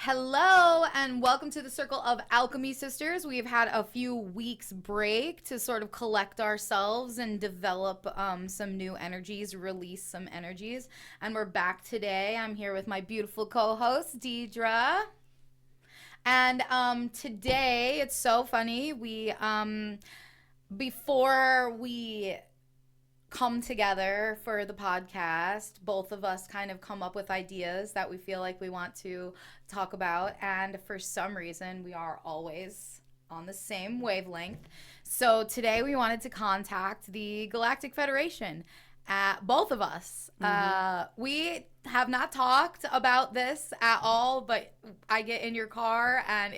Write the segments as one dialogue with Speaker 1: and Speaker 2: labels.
Speaker 1: Hello and welcome to the Circle of Alchemy Sisters. We've had a few weeks break to sort of collect ourselves and develop some new energies, release some energies. And we're back today. I'm here with my beautiful co-host, Dedra. And today, it's so funny. Before we come together for the podcast, both of us kind of come up with ideas that we feel like we want to talk about. And for some reason, we are always on the same wavelength. So today we wanted to contact the Galactic Federation. Both of us. We have not talked about this at all, but I get in your car and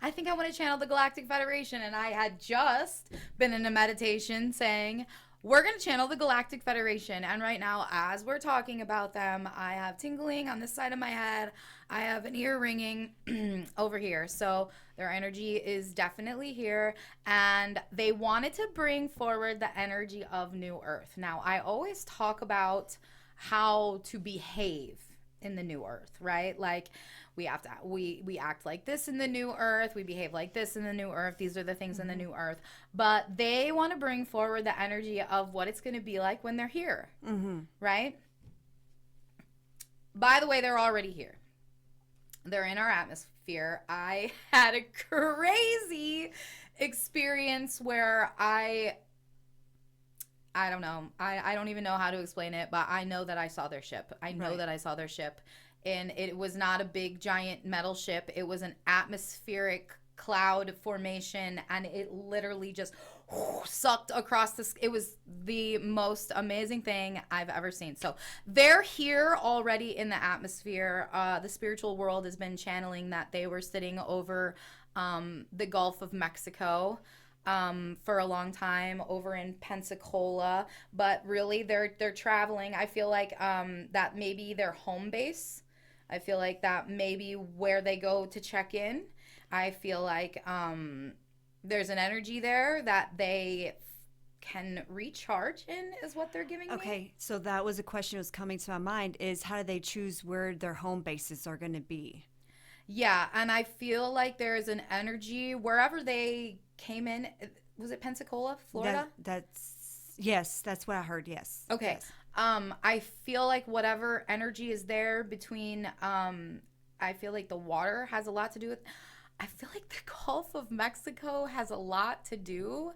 Speaker 1: I think I want to channel the Galactic Federation. And I had just been in a meditation saying, we're going to channel the Galactic Federation. And right now, as we're talking about them, I have tingling on this side of my head. I have an ear ringing over here. So their energy is definitely here. And they wanted to bring forward the energy of New Earth. Now, I always talk about how to behave in the New Earth, right? Like we act like this in the New Earth, we behave like this in the New Earth. These are the things in the New Earth. But they want to bring forward the energy of what it's going to be like when they're here, right? By the way, they're already here. They're in our atmosphere. I had a crazy experience where I don't know. I don't even know how to explain it, but I know that I saw their ship. I know that I saw their ship. And it was not a big, giant metal ship. It was an atmospheric cloud formation, and it literally just sucked across the... It was the most amazing thing I've ever seen. So they're here already in the atmosphere. The spiritual world has been channeling that they were sitting over the Gulf of Mexico for a long time over in Pensacola, but really they're traveling. I feel like that maybe their home base. I feel like that maybe where they go to check in. I feel like there's an energy there that they can recharge in, is what they're giving me.
Speaker 2: Okay, so that was a question that was coming to my mind, is how do they choose where their home bases are going to be?
Speaker 1: Yeah, and I feel like there's an energy wherever they came in. Was it Pensacola, Florida?
Speaker 2: That's what I heard. Yes.
Speaker 1: Okay.
Speaker 2: Yes.
Speaker 1: I feel like whatever energy is there between, I feel like the water has a lot to do with, I feel like the Gulf of Mexico has a lot to do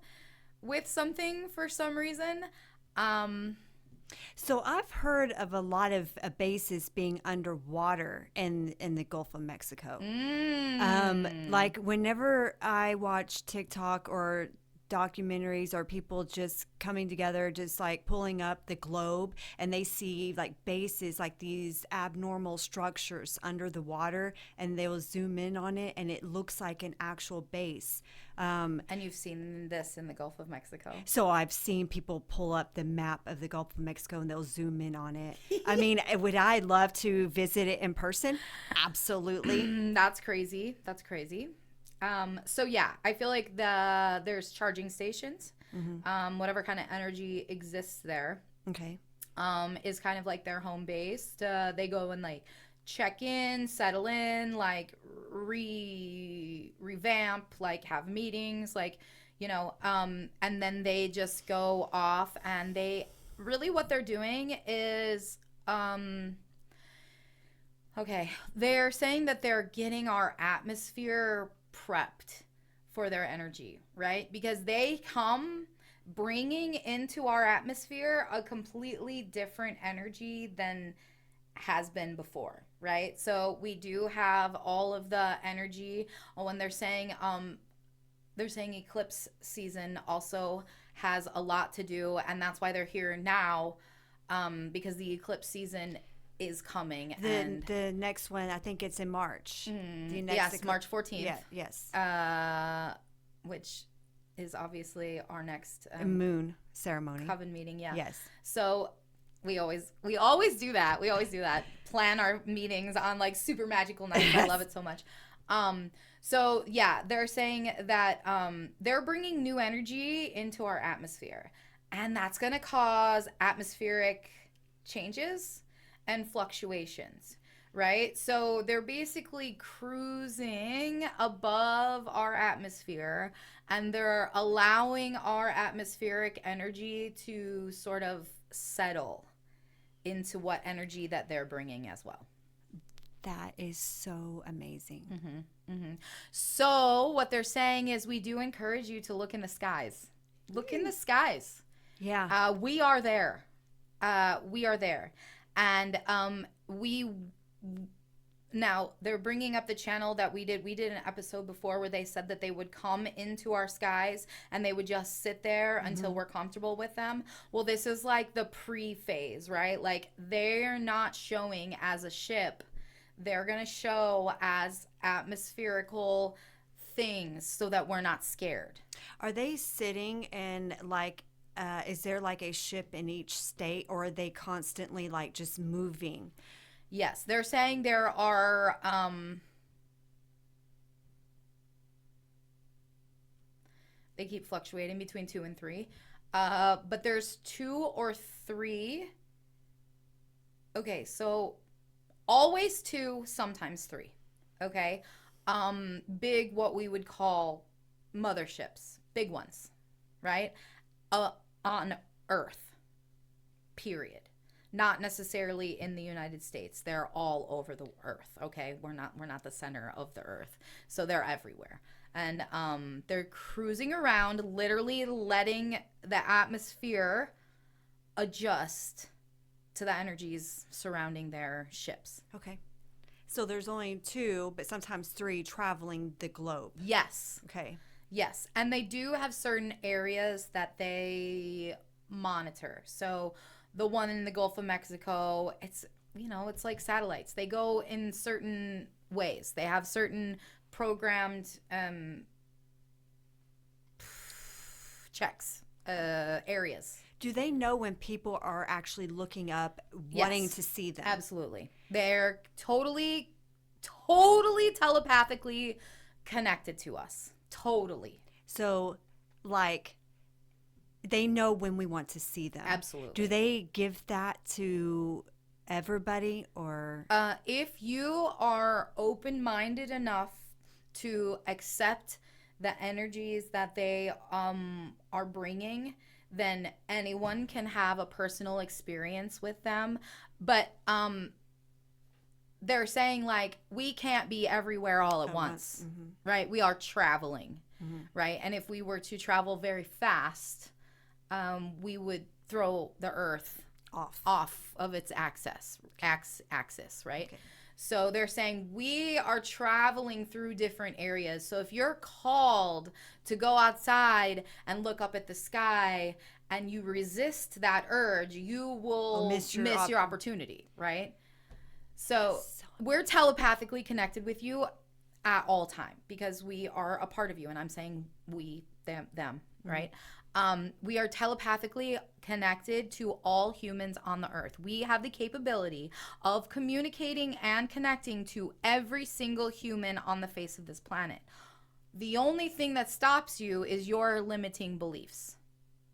Speaker 1: with something for some reason.
Speaker 2: So I've heard of a lot of bases being underwater in the Gulf of Mexico. Like whenever I watch TikTok or documentaries or people just coming together, just like pulling up the globe, and they see like bases, like these abnormal structures under the water, and they will zoom in on it and it looks like an actual base.
Speaker 1: And you've seen this in the Gulf of Mexico.
Speaker 2: So I've seen people pull up the map of the Gulf of Mexico and they'll zoom in on it. I mean, would I love to visit it in person? Absolutely.
Speaker 1: That's crazy. That's crazy. So yeah, I feel like there's charging stations. Whatever kind of energy exists there.
Speaker 2: Okay.
Speaker 1: Is kind of like their home base. They go and like check in, settle in, like revamp, like have meetings, like, and then they just go off, and they really, what they're doing is, okay, they're saying that they're getting our atmosphere prepped for their energy, right? Because they come bringing into our atmosphere a completely different energy than has been before, right? So we do have all of the energy when they're saying eclipse season also has a lot to do, and that's why they're here now, because the eclipse season is coming.
Speaker 2: The next one, I think it's in March.
Speaker 1: Yes, March 14th.
Speaker 2: Yeah, yes.
Speaker 1: Which is obviously our next
Speaker 2: moon ceremony.
Speaker 1: coven meeting. Yeah.
Speaker 2: Yes.
Speaker 1: So we always do that. We always do that. Plan our meetings on like super magical nights.
Speaker 2: Yes.
Speaker 1: I love it so much. So yeah, they're saying that they're bringing new energy into our atmosphere, and that's going to cause atmospheric changes and fluctuations, right? So they're basically cruising above our atmosphere, and they're allowing our atmospheric energy to sort of settle into what energy that they're bringing as well.
Speaker 2: That is so amazing.
Speaker 1: So what they're saying is we do encourage you to look in the skies. Look in the skies.
Speaker 2: Yeah.
Speaker 1: We are there. We are there. And we now they're bringing up the channel that we did an episode before where they said that they would come into our skies and they would just sit there until we're comfortable with them. Well, this is like the pre-phase, right? Like they're not showing as a ship. They're going to show as atmospherical things so that we're not scared.
Speaker 2: Are they sitting and like, is there like a ship in each state, or are they constantly like just moving?
Speaker 1: Yes, they're saying there are they keep fluctuating between 2 and 3. But there's 2 or 3. Okay, so always 2, sometimes 3. Okay? Big, what we would call motherships, big ones, right? On Earth, period. Not necessarily in the United States. They're all over the Earth. Okay, we're not the center of the Earth, so they're everywhere. And they're cruising around, literally letting the atmosphere adjust to the energies surrounding their ships.
Speaker 2: Okay. So there's only 2, but sometimes 3 traveling the globe.
Speaker 1: Yes.
Speaker 2: Okay.
Speaker 1: Yes, and they do have certain areas that they monitor. So the one in the Gulf of Mexico, it's it's like satellites. They go in certain ways. They have certain programmed checks, areas.
Speaker 2: Do they know when people are actually looking up, wanting
Speaker 1: Yes,
Speaker 2: to see them?
Speaker 1: absolutely. They're totally telepathically connected to us. Totally.
Speaker 2: So, like, they know when we want to see them.
Speaker 1: Absolutely.
Speaker 2: Do they give that to everybody, or?
Speaker 1: If you are open-minded enough to accept the energies that they are bringing, then anyone can have a personal experience with them. But they're saying like we can't be everywhere all at once, right? We are traveling, right? And if we were to travel very fast, we would throw the Earth off of its axis, right? Okay. So they're saying we are traveling through different areas. So if you're called to go outside and look up at the sky and you resist that urge, you will miss your opportunity, right? So we're telepathically connected with you at all time because we are a part of you. And I'm saying we, them, right? We are telepathically connected to all humans on the earth. We have the capability of communicating and connecting to every single human on the face of this planet. The only thing that stops you is your limiting beliefs,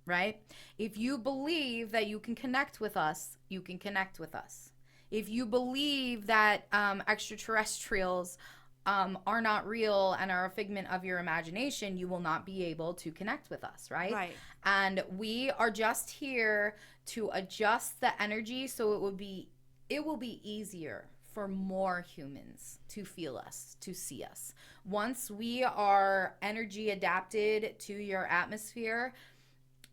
Speaker 1: right? If you believe that you can connect with us, you can connect with us. If you believe that extraterrestrials are not real and are a figment of your imagination, you will not be able to connect with us, right?
Speaker 2: Right.
Speaker 1: And we are just here to adjust the energy so it will be easier for more humans to feel us, to see us. Once we are energy adapted to your atmosphere,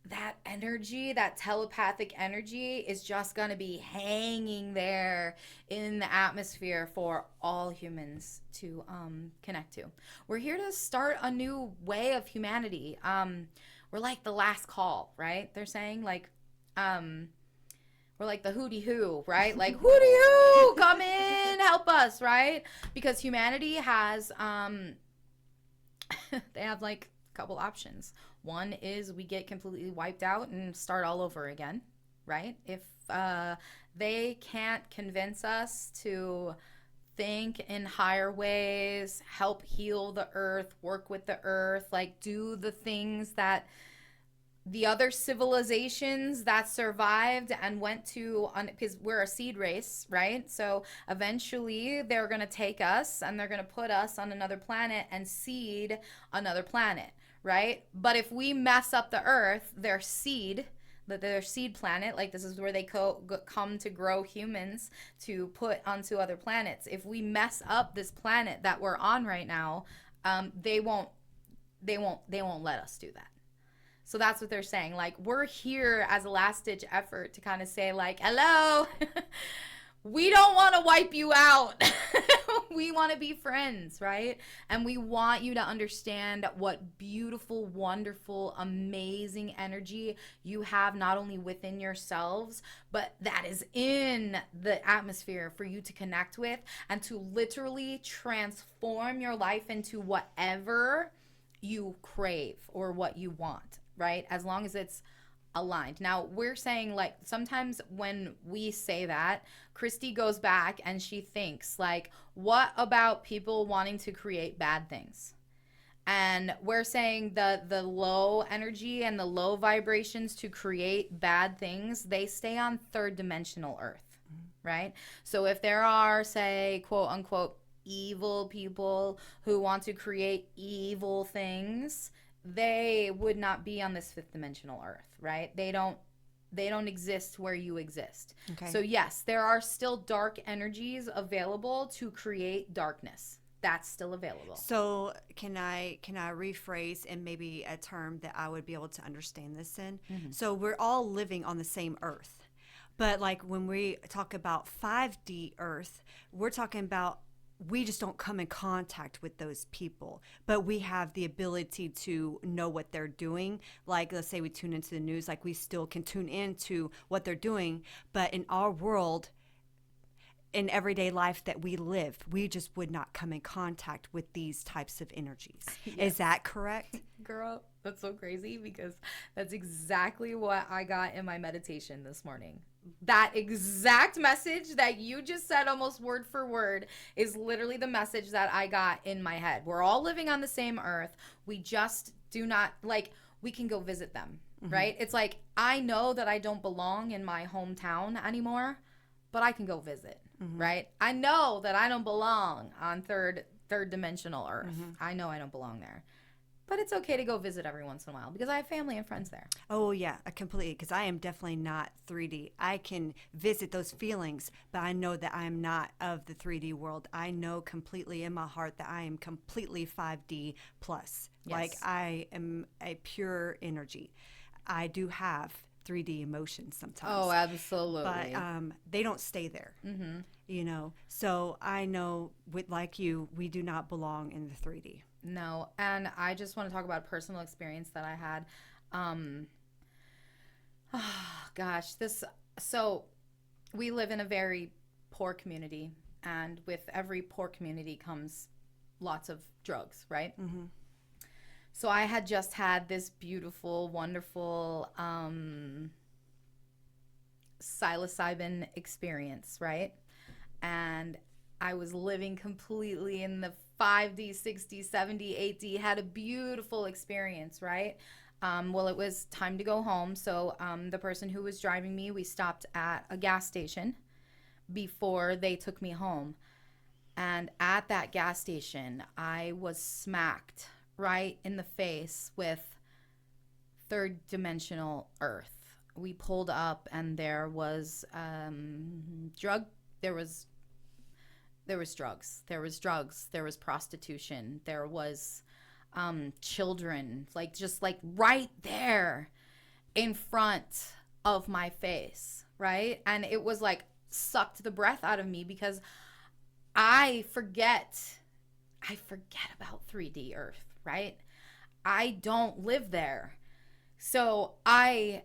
Speaker 1: that energy, that telepathic energy is just going to be hanging there in the atmosphere for all humans to connect to. We're here to start a new way of humanity. We're like the last call, right? They're saying like, we're like the hootie hoo, right? Like hootie hoo, come in, help us, right? Because humanity has, they have like a couple options. One is we get completely wiped out and start all over again, right? If they can't convince us to think in higher ways, help heal the earth, work with the earth, like do the things that the other civilizations that survived and went to, because we're a seed race, right? So eventually they're going to take us and they're going to put us on another planet and seed another planet, right? But if we mess up the earth, their seed planet, like this is where they come to grow humans to put onto other planets. If we mess up this planet that we're on right now, they won't let us do that. So that's what they're saying. Like, we're here as a last ditch effort to kind of say, like, hello, we don't want to wipe you out. We want to be friends, right? And we want you to understand what beautiful, wonderful, amazing energy you have, not only within yourselves, but that is in the atmosphere for you to connect with and to literally transform your life into whatever you crave or what you want, right? As long as it's aligned. Now, we're saying, like, sometimes when we say that, Kristi goes back and she thinks, like, what about people wanting to create bad things? And we're saying the low energy and the low vibrations to create bad things, they stay on third dimensional earth, right? So if there are, say, quote unquote, evil people who want to create evil things, they would not be on this fifth dimensional earth, right? They don't exist where you exist. Okay. So yes, there are still dark energies available to create darkness. That's still available.
Speaker 2: So can I rephrase in maybe a term that I would be able to understand this in? Mm-hmm. So we're all living on the same earth. But like when we talk about 5D earth, we're talking about we just don't come in contact with those people, but we have the ability to know what they're doing. Like, let's say we tune into the news, like we still can tune into what they're doing. But in our world, in everyday life that we live, we just would not come in contact with these types of energies. Yes. Is that correct?
Speaker 1: Girl, that's so crazy because that's exactly what I got in my meditation this morning. That exact message that you just said almost word for word is literally the message that I got in my head. We're all living on the same earth. We just do not, like, we can go visit them, mm-hmm. right? It's like, I know that I don't belong in my hometown anymore, but I can go visit, mm-hmm. right? I know that I don't belong on third dimensional earth. Mm-hmm. I know I don't belong there. But it's okay to go visit every once in a while because I have family and friends there.
Speaker 2: Oh, yeah, completely. Because I am definitely not 3D. I can visit those feelings, but I know that I am not of the 3D world. I know completely in my heart that I am completely 5D plus. Yes. Like, I am a pure energy. I do have 3D emotions sometimes.
Speaker 1: Oh, absolutely.
Speaker 2: But they don't stay there. Mm-hmm. You know? So I know, like you, we do not belong in the 3D.
Speaker 1: No, and I just want to talk about a personal experience that I had. So we live in a very poor community, and with every poor community comes lots of drugs, right? Mm-hmm. So I had just had this beautiful, wonderful psilocybin experience, right? And I was living completely in the 5D, 6D, 7D, 8D, had a beautiful experience, right? Well, it was time to go home. So the person who was driving me, we stopped at a gas station before they took me home. And at that gas station, I was smacked right in the face with third dimensional earth. We pulled up and there was there was drugs, there was prostitution, there was children, like just like right there in front of my face, right? And it was like sucked the breath out of me because I forget about 3D Earth, right? I don't live there. So I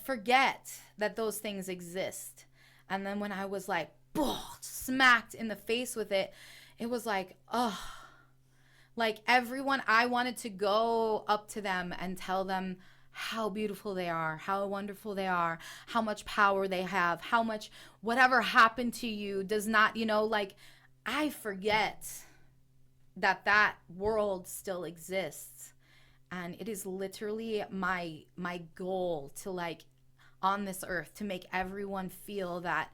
Speaker 1: forget that those things exist. And then when I was like, smacked in the face with it, it was like, like everyone, I wanted to go up to them and tell them how beautiful they are, how wonderful they are, how much power they have, how much whatever happened to you does not, like I forget that world still exists. And it is literally my goal to, like, on this earth, to make everyone feel that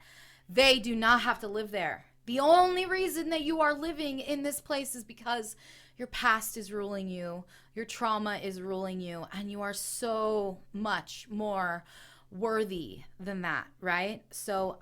Speaker 1: they do not have to live there. The only reason that you are living in this place is because your past is ruling you, your trauma is ruling you, and you are so much more worthy than that, right? So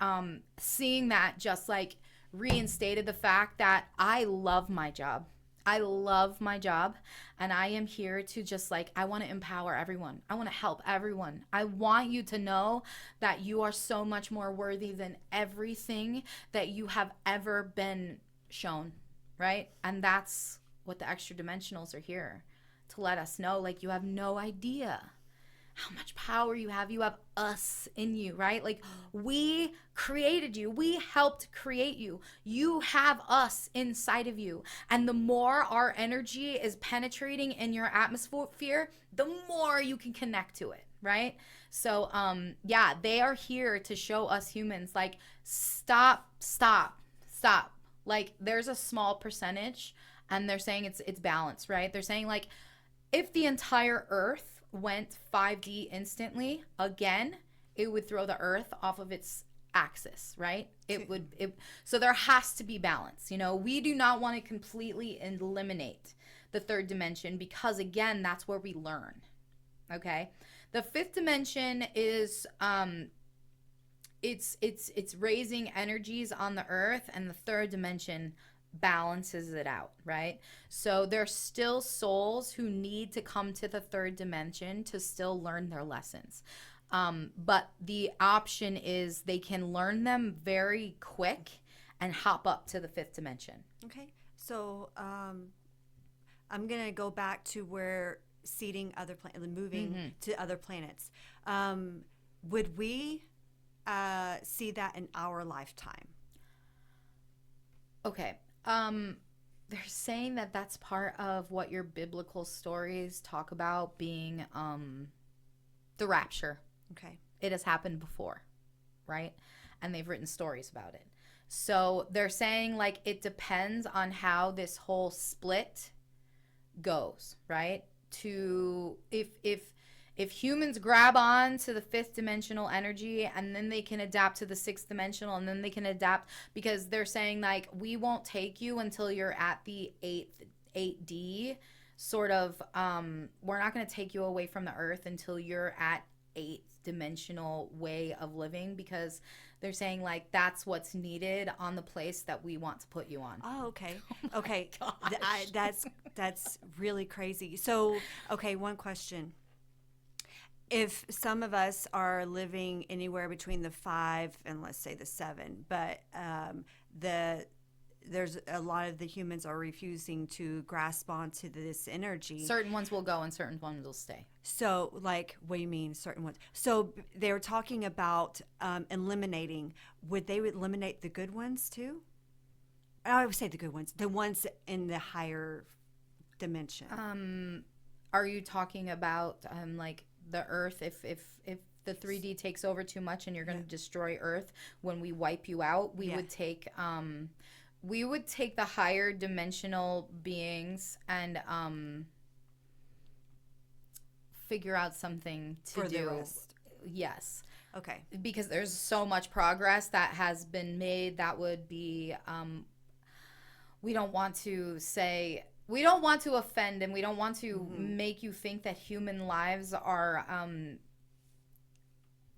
Speaker 1: seeing that just like reinstated the fact that I love my job. I love my job, and I am here to just, like, I want to empower everyone. I want to help everyone. I want you to know that you are so much more worthy than everything that you have ever been shown, right? And that's what the extra dimensionals are here to let us know. Like, you have no idea how much power you have. You have us in you, right? Like, we created you. We helped create you. You have us inside of you. And the more our energy is penetrating in your atmosphere, the more you can connect to it, right? So, yeah, they are here to show us humans, like, stop. Like, there's a small percentage, and they're saying it's balanced, right? They're saying, like, if the entire earth went 5D instantly again, it would throw the earth off of its axis, right? So there has to be balance. You know, we do not want to completely eliminate the third dimension, because again, that's where we learn. Okay? The fifth dimension is it's raising energies on the earth, and the third dimension balances it out, right? So there's still souls who need to come to the third dimension to still learn their lessons. But the option is they can learn them very quick and hop up to the fifth dimension.
Speaker 2: Okay. So I'm going to go back to where seeding other planets, moving to other planets. Would we see that in our lifetime?
Speaker 1: Okay. They're saying that that's part of what your biblical stories talk about being the rapture.
Speaker 2: Okay.
Speaker 1: It has happened before, right? And they've written stories about it. So they're saying, like, it depends on how this whole split goes, right? To if humans grab on to the fifth dimensional energy, and then they can adapt to the sixth dimensional, and then they can adapt, because they're saying, like, we won't take you until you're at the 8D sort of, we're not going to take you away from the earth until you're at 8th dimensional way of living, because they're saying, like, that's what's needed on the place that we want to put you on.
Speaker 2: Oh, okay. Okay. That's really crazy. So, okay, one question. If some of us are living anywhere between the 5 and, let's say, the 7, but there's a lot of the humans are refusing to grasp onto this energy.
Speaker 1: Certain ones will go and certain ones will stay.
Speaker 2: So, like, what do you mean certain ones? So they were talking about eliminating. Would they eliminate the good ones too? I would say the good ones, the ones in the higher dimension.
Speaker 1: Are you talking about like the earth, if the 3D takes over too much and you're going to destroy earth, when we wipe you out, we would take the higher dimensional beings and figure out something to
Speaker 2: For
Speaker 1: do.
Speaker 2: the rest.
Speaker 1: Yes.
Speaker 2: Okay.
Speaker 1: Because there's so much progress that has been made that would be we don't want to offend, and we don't want to make you think that human lives are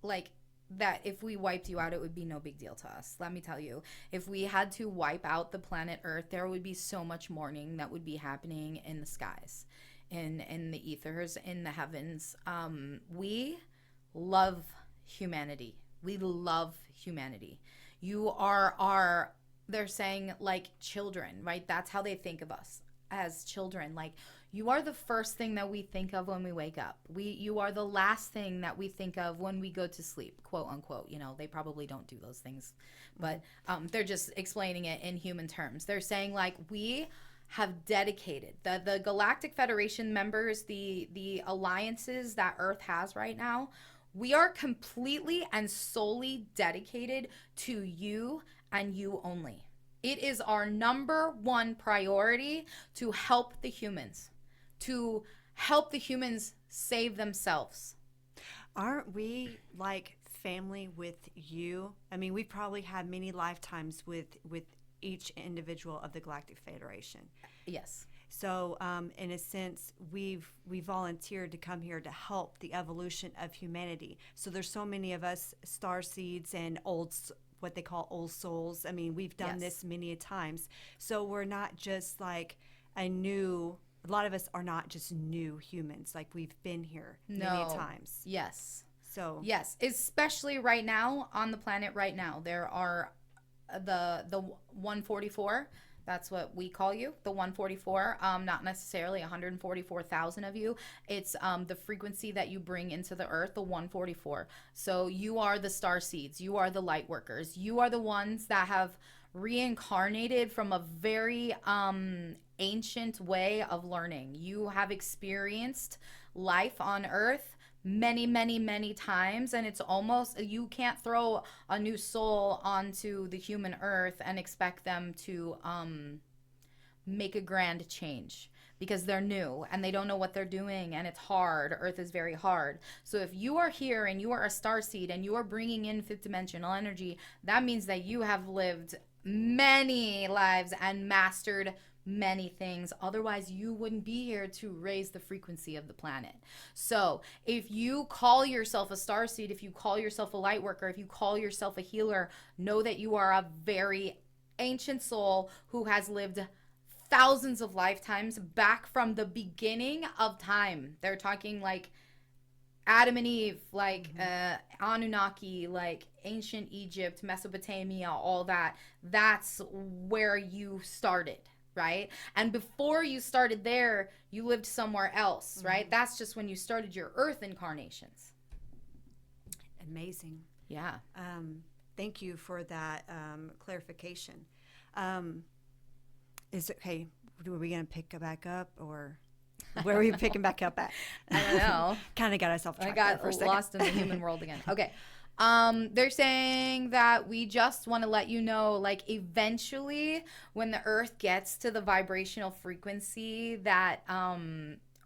Speaker 1: like that. If we wiped you out, it would be no big deal to us. Let me tell you, if we had to wipe out the planet Earth, there would be so much mourning that would be happening in the skies, in the ethers, in the heavens. We love humanity. We love humanity. You are they're saying, like, children, right? That's how they think of us, as children. Like, you are the first thing that we think of when we wake up. You are the last thing that we think of when we go to sleep, quote unquote. You know, they probably don't do those things, but they're just explaining it in human terms. They're saying, like, we have dedicated the Galactic Federation members, the alliances that Earth has right now. We are completely and solely dedicated to you and you only. It is our number one priority to help the humans, to help the humans save themselves.
Speaker 2: Aren't we like family with you? I mean, we've probably had many lifetimes with each individual of the Galactic Federation.
Speaker 1: Yes.
Speaker 2: So, in a sense, we volunteered to come here to help the evolution of humanity. So there's so many of us star seeds and what they call old souls. I mean, we've done this many a times. So we're not just like a lot of us are not just new humans. Like we've been here many a times.
Speaker 1: Yes.
Speaker 2: So
Speaker 1: yes, especially right now on the planet right now, there are the 144. That's what we call you, the 144. Not necessarily 144,000 of you. It's the frequency that you bring into the earth, the 144. So you are the star seeds. You are the light workers. You are the ones that have reincarnated from a very ancient way of learning. You have experienced life on earth many times, and it's almost, you can't throw a new soul onto the human earth and expect them to make a grand change, because they're new and they don't know what they're doing, and it's hard. Earth is very hard. So if you are here and you are a star seed and you are bringing in fifth dimensional energy, that means that you have lived many lives and mastered many things. Otherwise, you wouldn't be here to raise the frequency of the planet. So if you call yourself a star seed, if you call yourself a light worker, if you call yourself a healer, know that you are a very ancient soul who has lived thousands of lifetimes back from the beginning of time. They're talking like Adam and Eve, like Anunnaki, like ancient Egypt, Mesopotamia, all that. That's where you started, right? And before you started there, you lived somewhere else, right? That's just when you started your earth incarnations.
Speaker 2: Amazing.
Speaker 1: Yeah.
Speaker 2: Thank you for that clarification. Is it, okay, are we going to pick it back up, or where are we picking back up at?
Speaker 1: I don't know.
Speaker 2: Kind of got us off track.
Speaker 1: I got
Speaker 2: for a second.
Speaker 1: lost in the human world again. Okay. They're saying that we just want to let you know, like, eventually when the earth gets to the vibrational frequency that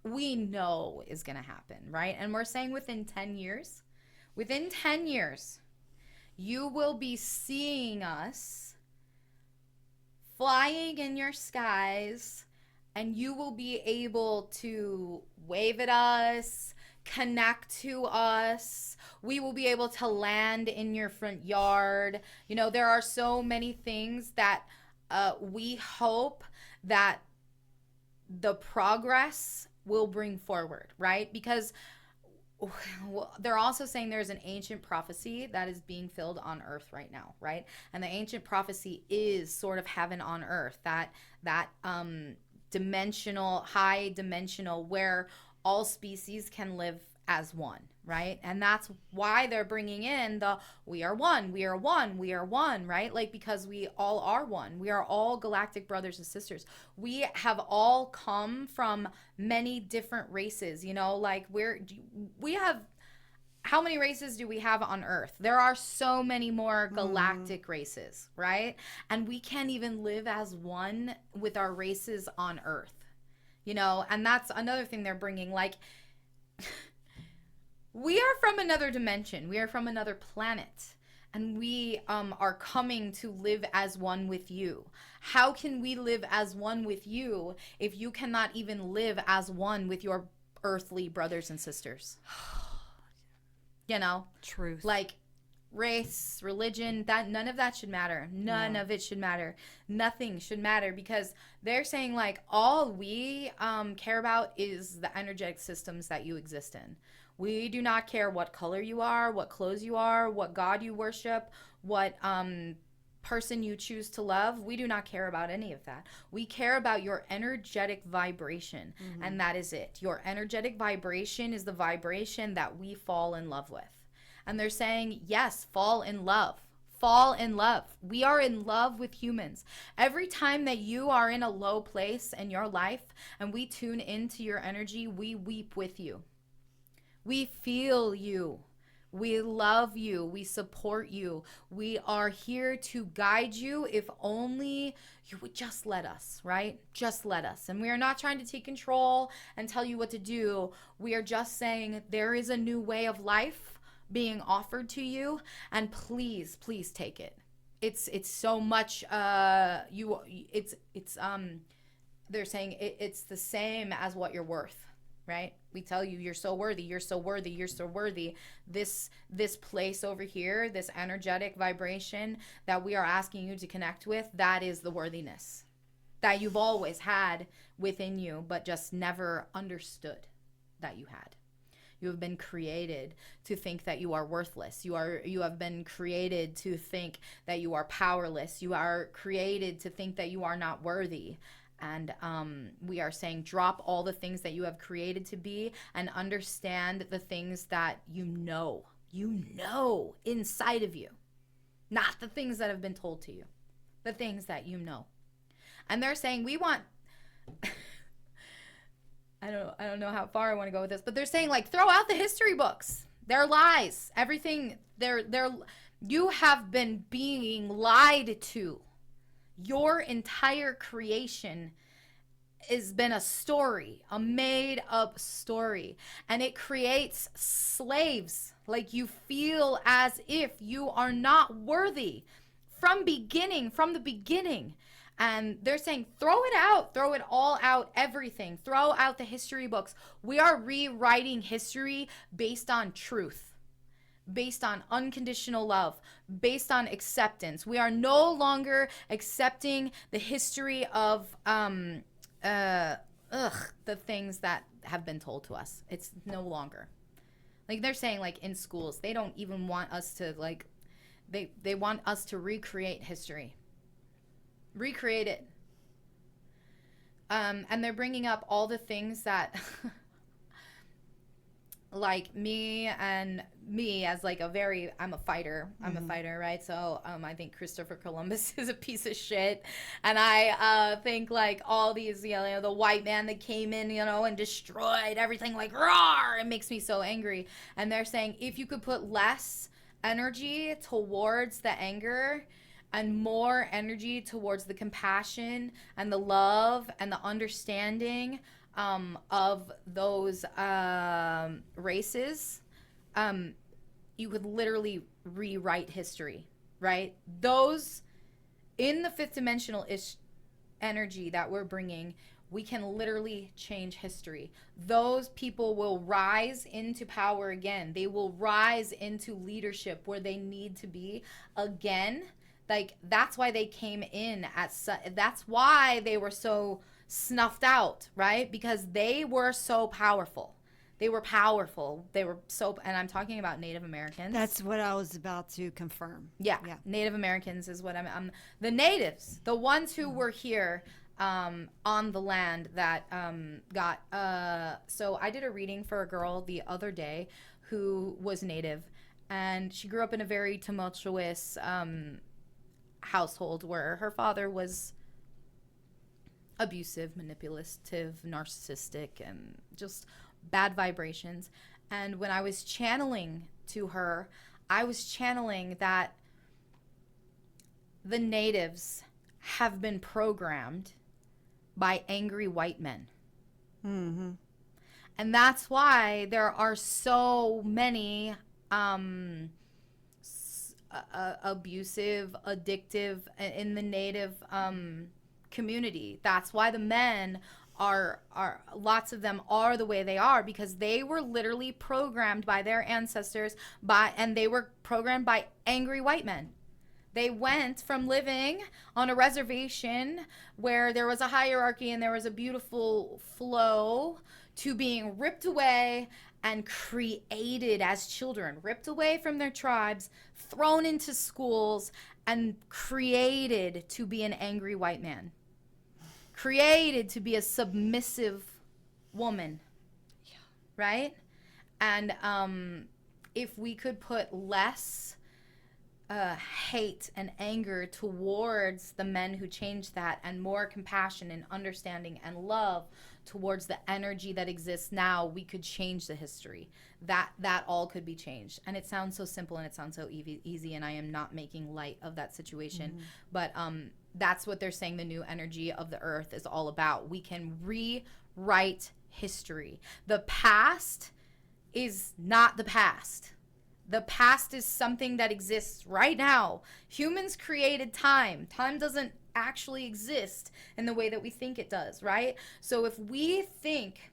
Speaker 1: we know is going to happen, right? And we're saying within 10 years, you will be seeing us flying in your skies, and you will be able to wave at us, connect to us. We will be able to land in your front yard. You know, there are so many things that we hope that the progress will bring forward, right? Because they're also saying there's an ancient prophecy that is being filled on earth right now, right? And the ancient prophecy is sort of heaven on earth, that dimensional, high dimensional, where all species can live as one, right? And that's why they're bringing in the we are one, right? Like, because we all are one. We are all galactic brothers and sisters. We have all come from many different races, you know, like we have, how many races do we have on Earth? There are so many more galactic races, right? And we can't even live as one with our races on Earth, you know? And that's another thing they're bringing, like, we are from another dimension. We are from another planet. And we are coming to live as one with you. How can we live as one with you if you cannot even live as one with your earthly brothers and sisters? You know?
Speaker 2: Truth.
Speaker 1: Like, race, religion, that none of that should matter. None of it should matter. Nothing should matter, because they're saying, like, all we care about is the energetic systems that you exist in. We do not care what color you are, what clothes you are, what God you worship, what person you choose to love. We do not care about any of that. We care about your energetic vibration, and that is it. Your energetic vibration is the vibration that we fall in love with. And they're saying, yes, fall in love. Fall in love. We are in love with humans. Every time that you are in a low place in your life and we tune into your energy, we weep with you. We feel you. We love you. We support you. We are here to guide you if only you would just let us, right? Just let us. And we are not trying to take control and tell you what to do. We are just saying there is a new way of life being offered to you, and please, please take it. It's so much they're saying it's the same as what you're worth, right? We tell you you're so worthy, you're so worthy, you're so worthy. This place over here, this energetic vibration that we are asking you to connect with, that is the worthiness that you've always had within you, but just never understood that you had. You have been created to think that you are worthless. You have been created to think that you are powerless. You are created to think that you are not worthy. And we are saying drop all the things that you have created to be and understand the things that you know inside of you. Not the things that have been told to you, the things that you know. And they're saying we want I don't know how far I want to go with this, but they're saying like throw out the history books. They're lies. Everything you have been being lied to. Your entire creation has been a story, a made up story, and it creates slaves. Like you feel as if you are not worthy from the beginning. And they're saying, throw it out, throw it all out, everything. Throw out the history books. We are rewriting history based on truth, based on unconditional love, based on acceptance. We are no longer accepting the history of the things that have been told to us. It's no longer. Like they're saying, like in schools, they don't even want us to like, they want us to recreate history. Recreate it. And they're bringing up all the things that like me as like I'm a fighter. I'm a fighter, right? So I think Christopher Columbus is a piece of shit. And I think like all these, the white man that came in, and destroyed everything, like roar, it makes me so angry. And they're saying if you could put less energy towards the anger and more energy towards the compassion and the love and the understanding of those races, you could literally rewrite history, right? Those in the fifth dimensional energy that we're bringing, we can literally change history. Those people will rise into power again. They will rise into leadership where they need to be again. Like that's why they came in that's why they were so snuffed out, right? Because they were so powerful. They were powerful. They were so, and I'm talking about Native Americans.
Speaker 2: That's what I was about to confirm.
Speaker 1: Yeah. Native Americans is what I'm the natives, the ones who were here on the land that got so I did a reading for a girl the other day who was Native, and she grew up in a very tumultuous household where her father was abusive, manipulative, narcissistic, and just bad vibrations. And when I was channeling to her, I was channeling that the natives have been programmed by angry white men.
Speaker 2: Mm-hmm.
Speaker 1: And that's why there are so many abusive, addictive in the native community. That's why the men are lots of them are the way they are, because they were literally programmed by their ancestors and they were programmed by angry white men. They went from living on a reservation where there was a hierarchy and there was a beautiful flow to being ripped away and created as children, ripped away from their tribes, thrown into schools, and created to be an angry white man. Created to be a submissive woman. Yeah. Right? And if we could put less hate and anger towards the men who changed that, and more compassion and understanding and love towards the energy that exists now, we could change the history. That all could be changed. And it sounds so simple and it sounds so easy, and I am not making light of that situation. But that's what they're saying the new energy of the earth is all about. We can rewrite history. The past is not the past. The past is something that exists right now. Humans created time. Time doesn't actually exist in the way that we think it does, right? So if we think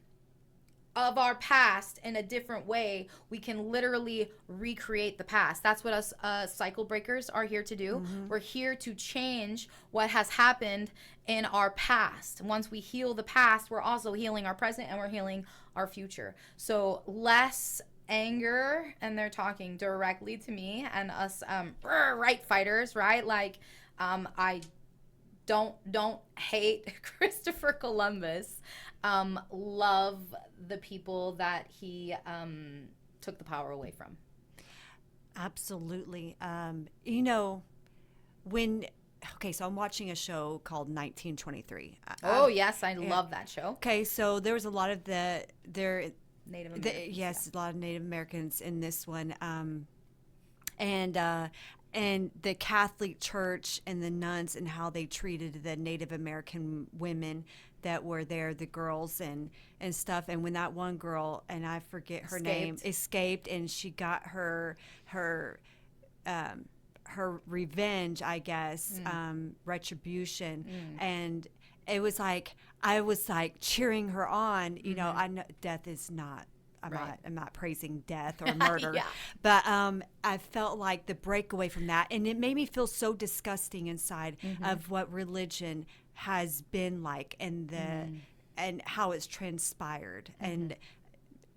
Speaker 1: of our past in a different way, we can literally recreate the past. That's what us cycle breakers are here to do. We're here to change what has happened in our past. Once we heal the past, we're also healing our present and we're healing our future. So less anger, and they're talking directly to me and us right fighters, right? Like I don't hate Christopher Columbus. Love the people that he took the power away from.
Speaker 2: Absolutely. You know, so I'm watching a show called 1923.
Speaker 1: Oh, yes, I love that show.
Speaker 2: Okay, so there was a lot of
Speaker 1: Native Americans.
Speaker 2: yes, a lot of Native Americans in this one. And the Catholic Church and the nuns and how they treated the Native American women that were there, the girls and stuff. And when that one girl, and I forget her name, escaped, and she got her revenge, I guess, retribution, and it was like I was like cheering her on. You know, I know death is not. I'm not praising death or murder, but I felt like the breakaway from that, and it made me feel so disgusting inside of what religion has been like, and and how it's transpired, and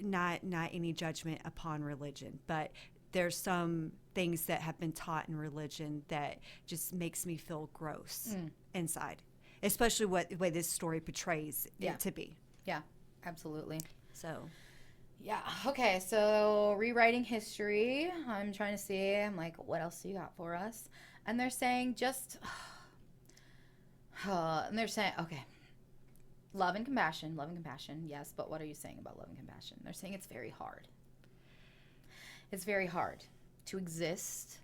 Speaker 2: not any judgment upon religion, but there's some things that have been taught in religion that just makes me feel gross inside, especially the way this story portrays it to be.
Speaker 1: Yeah, absolutely.
Speaker 2: So.
Speaker 1: Yeah. Okay. So rewriting history. I'm trying to see. I'm like, what else do you got for us? And they're saying and they're saying, okay, love and compassion. Yes. But what are you saying about love and compassion? They're saying it's very hard. It's very hard to exist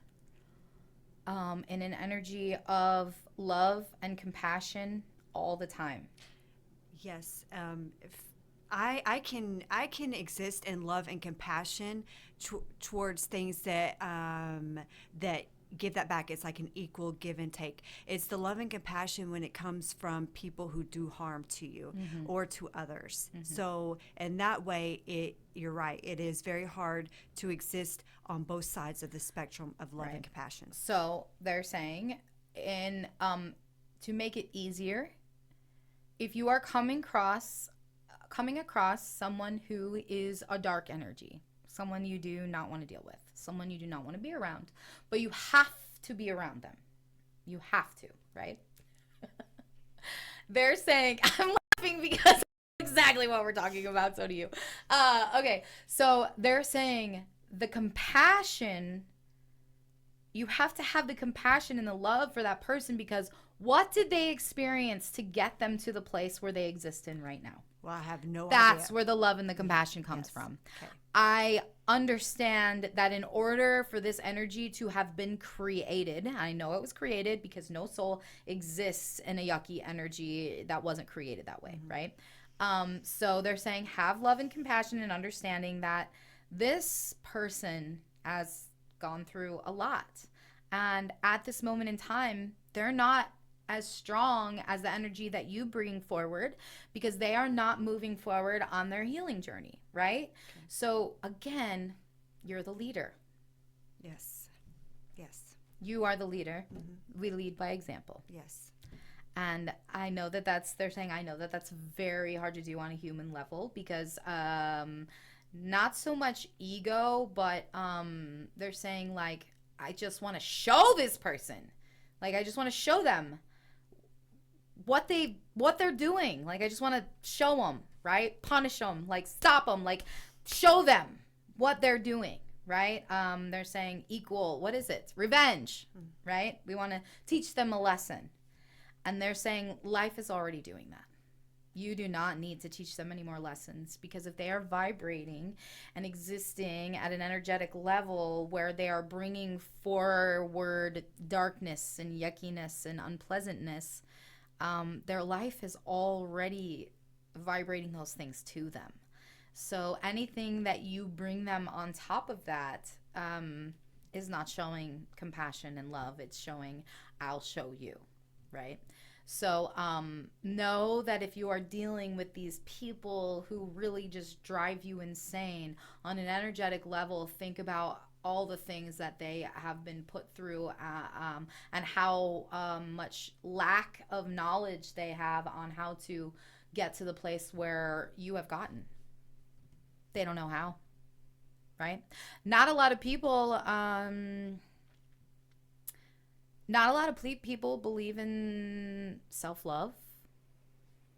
Speaker 1: in an energy of love and compassion all the time.
Speaker 2: Yes. I can exist in love and compassion towards things that give that back. It's like an equal give and take. It's the love and compassion when it comes from people who do harm to you or to others. So in that way, you're right. It is very hard to exist on both sides of the spectrum of love and compassion.
Speaker 1: So they're saying, to make it easier, if you are coming across someone who is a dark energy, someone you do not want to deal with, someone you do not want to be around, but you have to be around them. You have to, right? They're saying, I'm laughing because exactly what we're talking about, so do you. Okay, so they're saying the compassion, you have to have the compassion and the love for that person, because what did they experience to get them to the place where they exist in right now?
Speaker 2: Well, I have no idea.
Speaker 1: That's where the love and the compassion comes from.
Speaker 2: Okay.
Speaker 1: I understand that in order for this energy to have been created, I know it was created because no soul exists in a yucky energy that wasn't created that way, right? So they're saying have love and compassion and understanding that this person has gone through a lot. And at this moment in time, they're not as strong as the energy that you bring forward because they are not moving forward on their healing journey, right? Okay. So again, you're the leader.
Speaker 2: Yes.
Speaker 1: You are the leader. We lead by example.
Speaker 2: Yes.
Speaker 1: And I know they're saying, I know that that's very hard to do on a human level because not so much ego, but they're saying like, I just want to show this person. Like, I just want to show them what they're doing. Like, I just want to show them, right? Punish them, like stop them, like show them what they're doing, right? They're saying equal, what is it? Revenge, right? We want to teach them a lesson. And they're saying life is already doing that. You do not need to teach them any more lessons, because if they are vibrating and existing at an energetic level where they are bringing forward darkness and yuckiness and unpleasantness, their life is already vibrating those things to them. So anything that you bring them on top of that is not showing compassion and love. It's showing, I'll show you, right? So know that if you are dealing with these people who really just drive you insane on an energetic level, think about all the things that they have been put through, and how much lack of knowledge they have on how to get to the place where you have gotten. They don't know how, right? Not a lot of people people believe in self-love,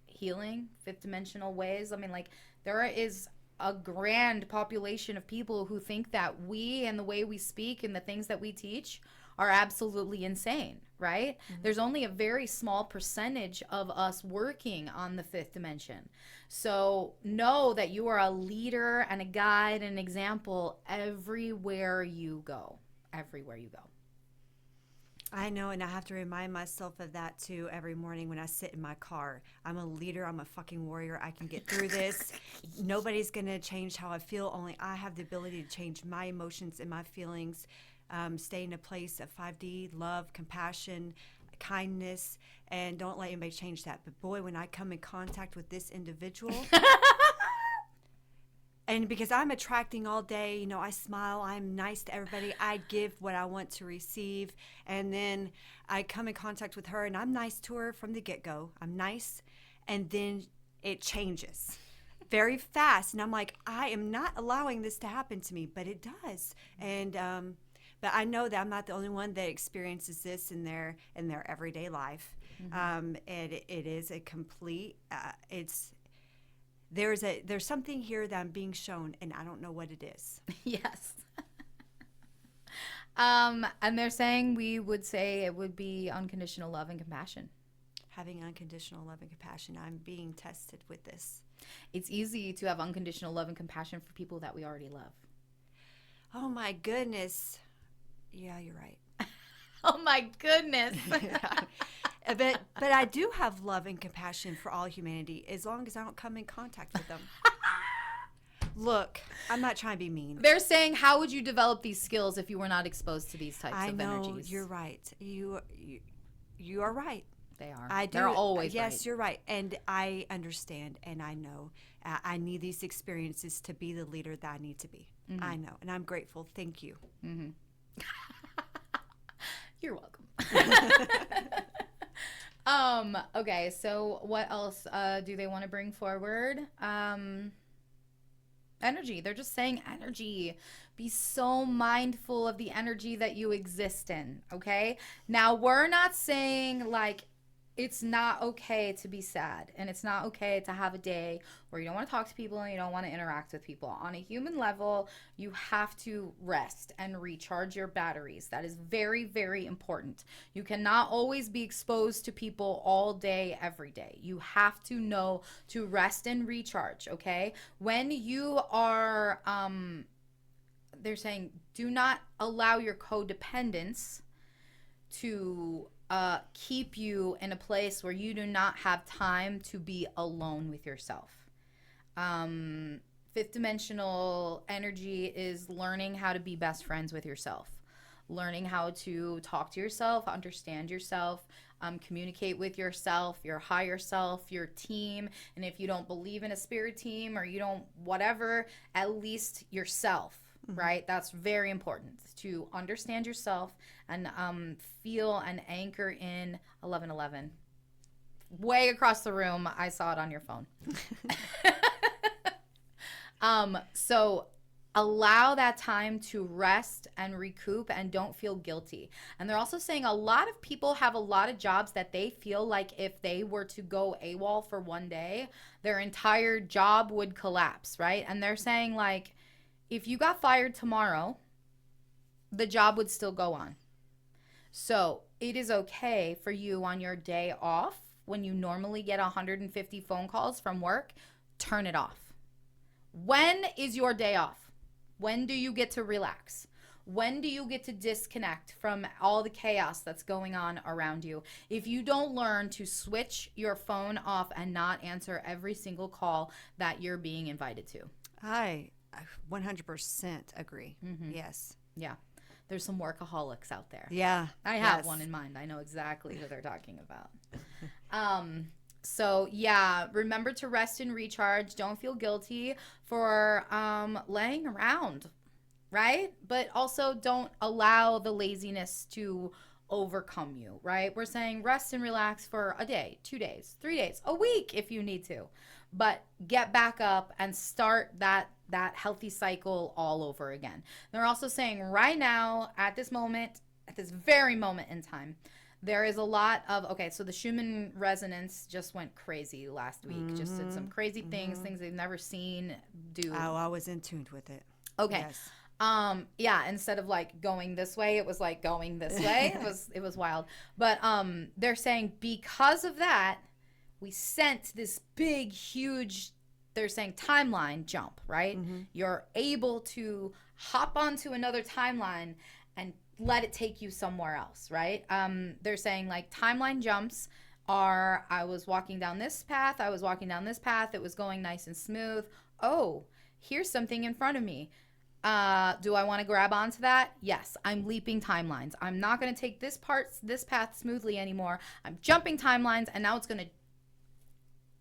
Speaker 1: healing, fifth dimensional ways. I mean, like, there is a grand population of people who think that we and the way we speak and the things that we teach are absolutely insane, right? Mm-hmm. There's only a very small percentage of us working on the fifth dimension. So know that you are a leader and a guide and an example everywhere you go. Everywhere you go.
Speaker 2: I know, and I have to remind myself of that too every morning when I sit in my car. I'm a leader. I'm a fucking warrior. I can get through this. Nobody's going to change how I feel. Only I have the ability to change my emotions and my feelings. Stay in a place of 5D, love, compassion, kindness, and don't let anybody change that. But boy, when I come in contact with this individual... And because I'm attracting all day, you know, I smile, I'm nice to everybody, I give what I want to receive, and then I come in contact with her, and I'm nice to her from the get-go. I'm nice, and then it changes very fast, and I'm like, I am not allowing this to happen to me, but it does. And but I know that I'm not the only one that experiences this in their everyday life. Mm-hmm. And it is a complete, There's something here that I'm being shown, and I don't know what it is.
Speaker 1: Yes. And they're saying we would say it would be unconditional love and compassion.
Speaker 2: Having unconditional love and compassion. I'm being tested with this.
Speaker 1: It's easy to have unconditional love and compassion for people that we already love.
Speaker 2: Oh, my goodness. Yeah, you're right.
Speaker 1: Oh, my goodness.
Speaker 2: But I do have love and compassion for all humanity as long as I don't come in contact with them. Look, I'm not trying to be mean.
Speaker 1: They're saying, how would you develop these skills if you were not exposed to these types of energies?
Speaker 2: I know, you're right. You are right.
Speaker 1: They are.
Speaker 2: I do.
Speaker 1: They're always
Speaker 2: yes,
Speaker 1: right.
Speaker 2: You're right. And I understand, and I know I need these experiences to be the leader that I need to be. Mm-hmm. I know, and I'm grateful. Thank you.
Speaker 1: Mm-hmm. You're welcome. Okay, so what else do they want to bring forward? Energy. They're just saying energy. Be so mindful of the energy that you exist in, okay? Now, we're not saying, like, it's not okay to be sad, and it's not okay to have a day where you don't want to talk to people and you don't want to interact with people. On a human level, you have to rest and recharge your batteries. That is very, very important. You cannot always be exposed to people all day, every day. You have to know to rest and recharge, okay? When you are, they're saying, do not allow your codependence to keep you in a place where you do not have time to be alone with yourself. Fifth dimensional energy is learning how to be best friends with yourself, learning how to talk to yourself, understand yourself, communicate with yourself, your higher self, your team. And if you don't believe in a spirit team or you don't whatever, at least yourself. Right? That's very important to understand yourself and feel and anchor in 1111. Way across the room, I saw it on your phone. So allow that time to rest and recoup and don't feel guilty. And they're also saying a lot of people have a lot of jobs that they feel like if they were to go AWOL for one day, their entire job would collapse, right? And they're saying, like, if you got fired tomorrow, the job would still go on. So it is okay for you on your day off when you normally get 150 phone calls from work, turn it off. When is your day off? When do you get to relax? When do you get to disconnect from all the chaos that's going on around you? If you don't learn to switch your phone off and not answer every single call that you're being invited to.
Speaker 2: I 100% agree. Yes.
Speaker 1: Yeah. There's some workaholics out there.
Speaker 2: Yeah.
Speaker 1: I have one in mind. I know exactly who they're talking about. So yeah, remember to rest and recharge. Don't feel guilty for laying around, right? But also don't allow the laziness to overcome you, right? We're saying rest and relax for a day, 2 days, 3 days, a week if you need to. But get back up and start that healthy cycle all over again. They're also saying right now, at this moment, at this very moment in time, there is a lot of, so the Schumann resonance just went crazy last week. Just did some crazy things they've never seen do.
Speaker 2: Oh, I was in tune with it.
Speaker 1: Okay.
Speaker 2: Yes.
Speaker 1: Yeah, instead of like going this way, it was like going this way. It was wild. But they're saying because of that, we sent this big, huge, they're saying timeline jump, right? You're able to hop onto another timeline and let it take you somewhere else, right? They're saying like timeline jumps are, I was walking down this path, it was going nice and smooth. Oh, here's something in front of me. Do I want to grab onto that? Yes, I'm leaping timelines. I'm not going to take this path smoothly anymore. I'm jumping timelines, and now it's going to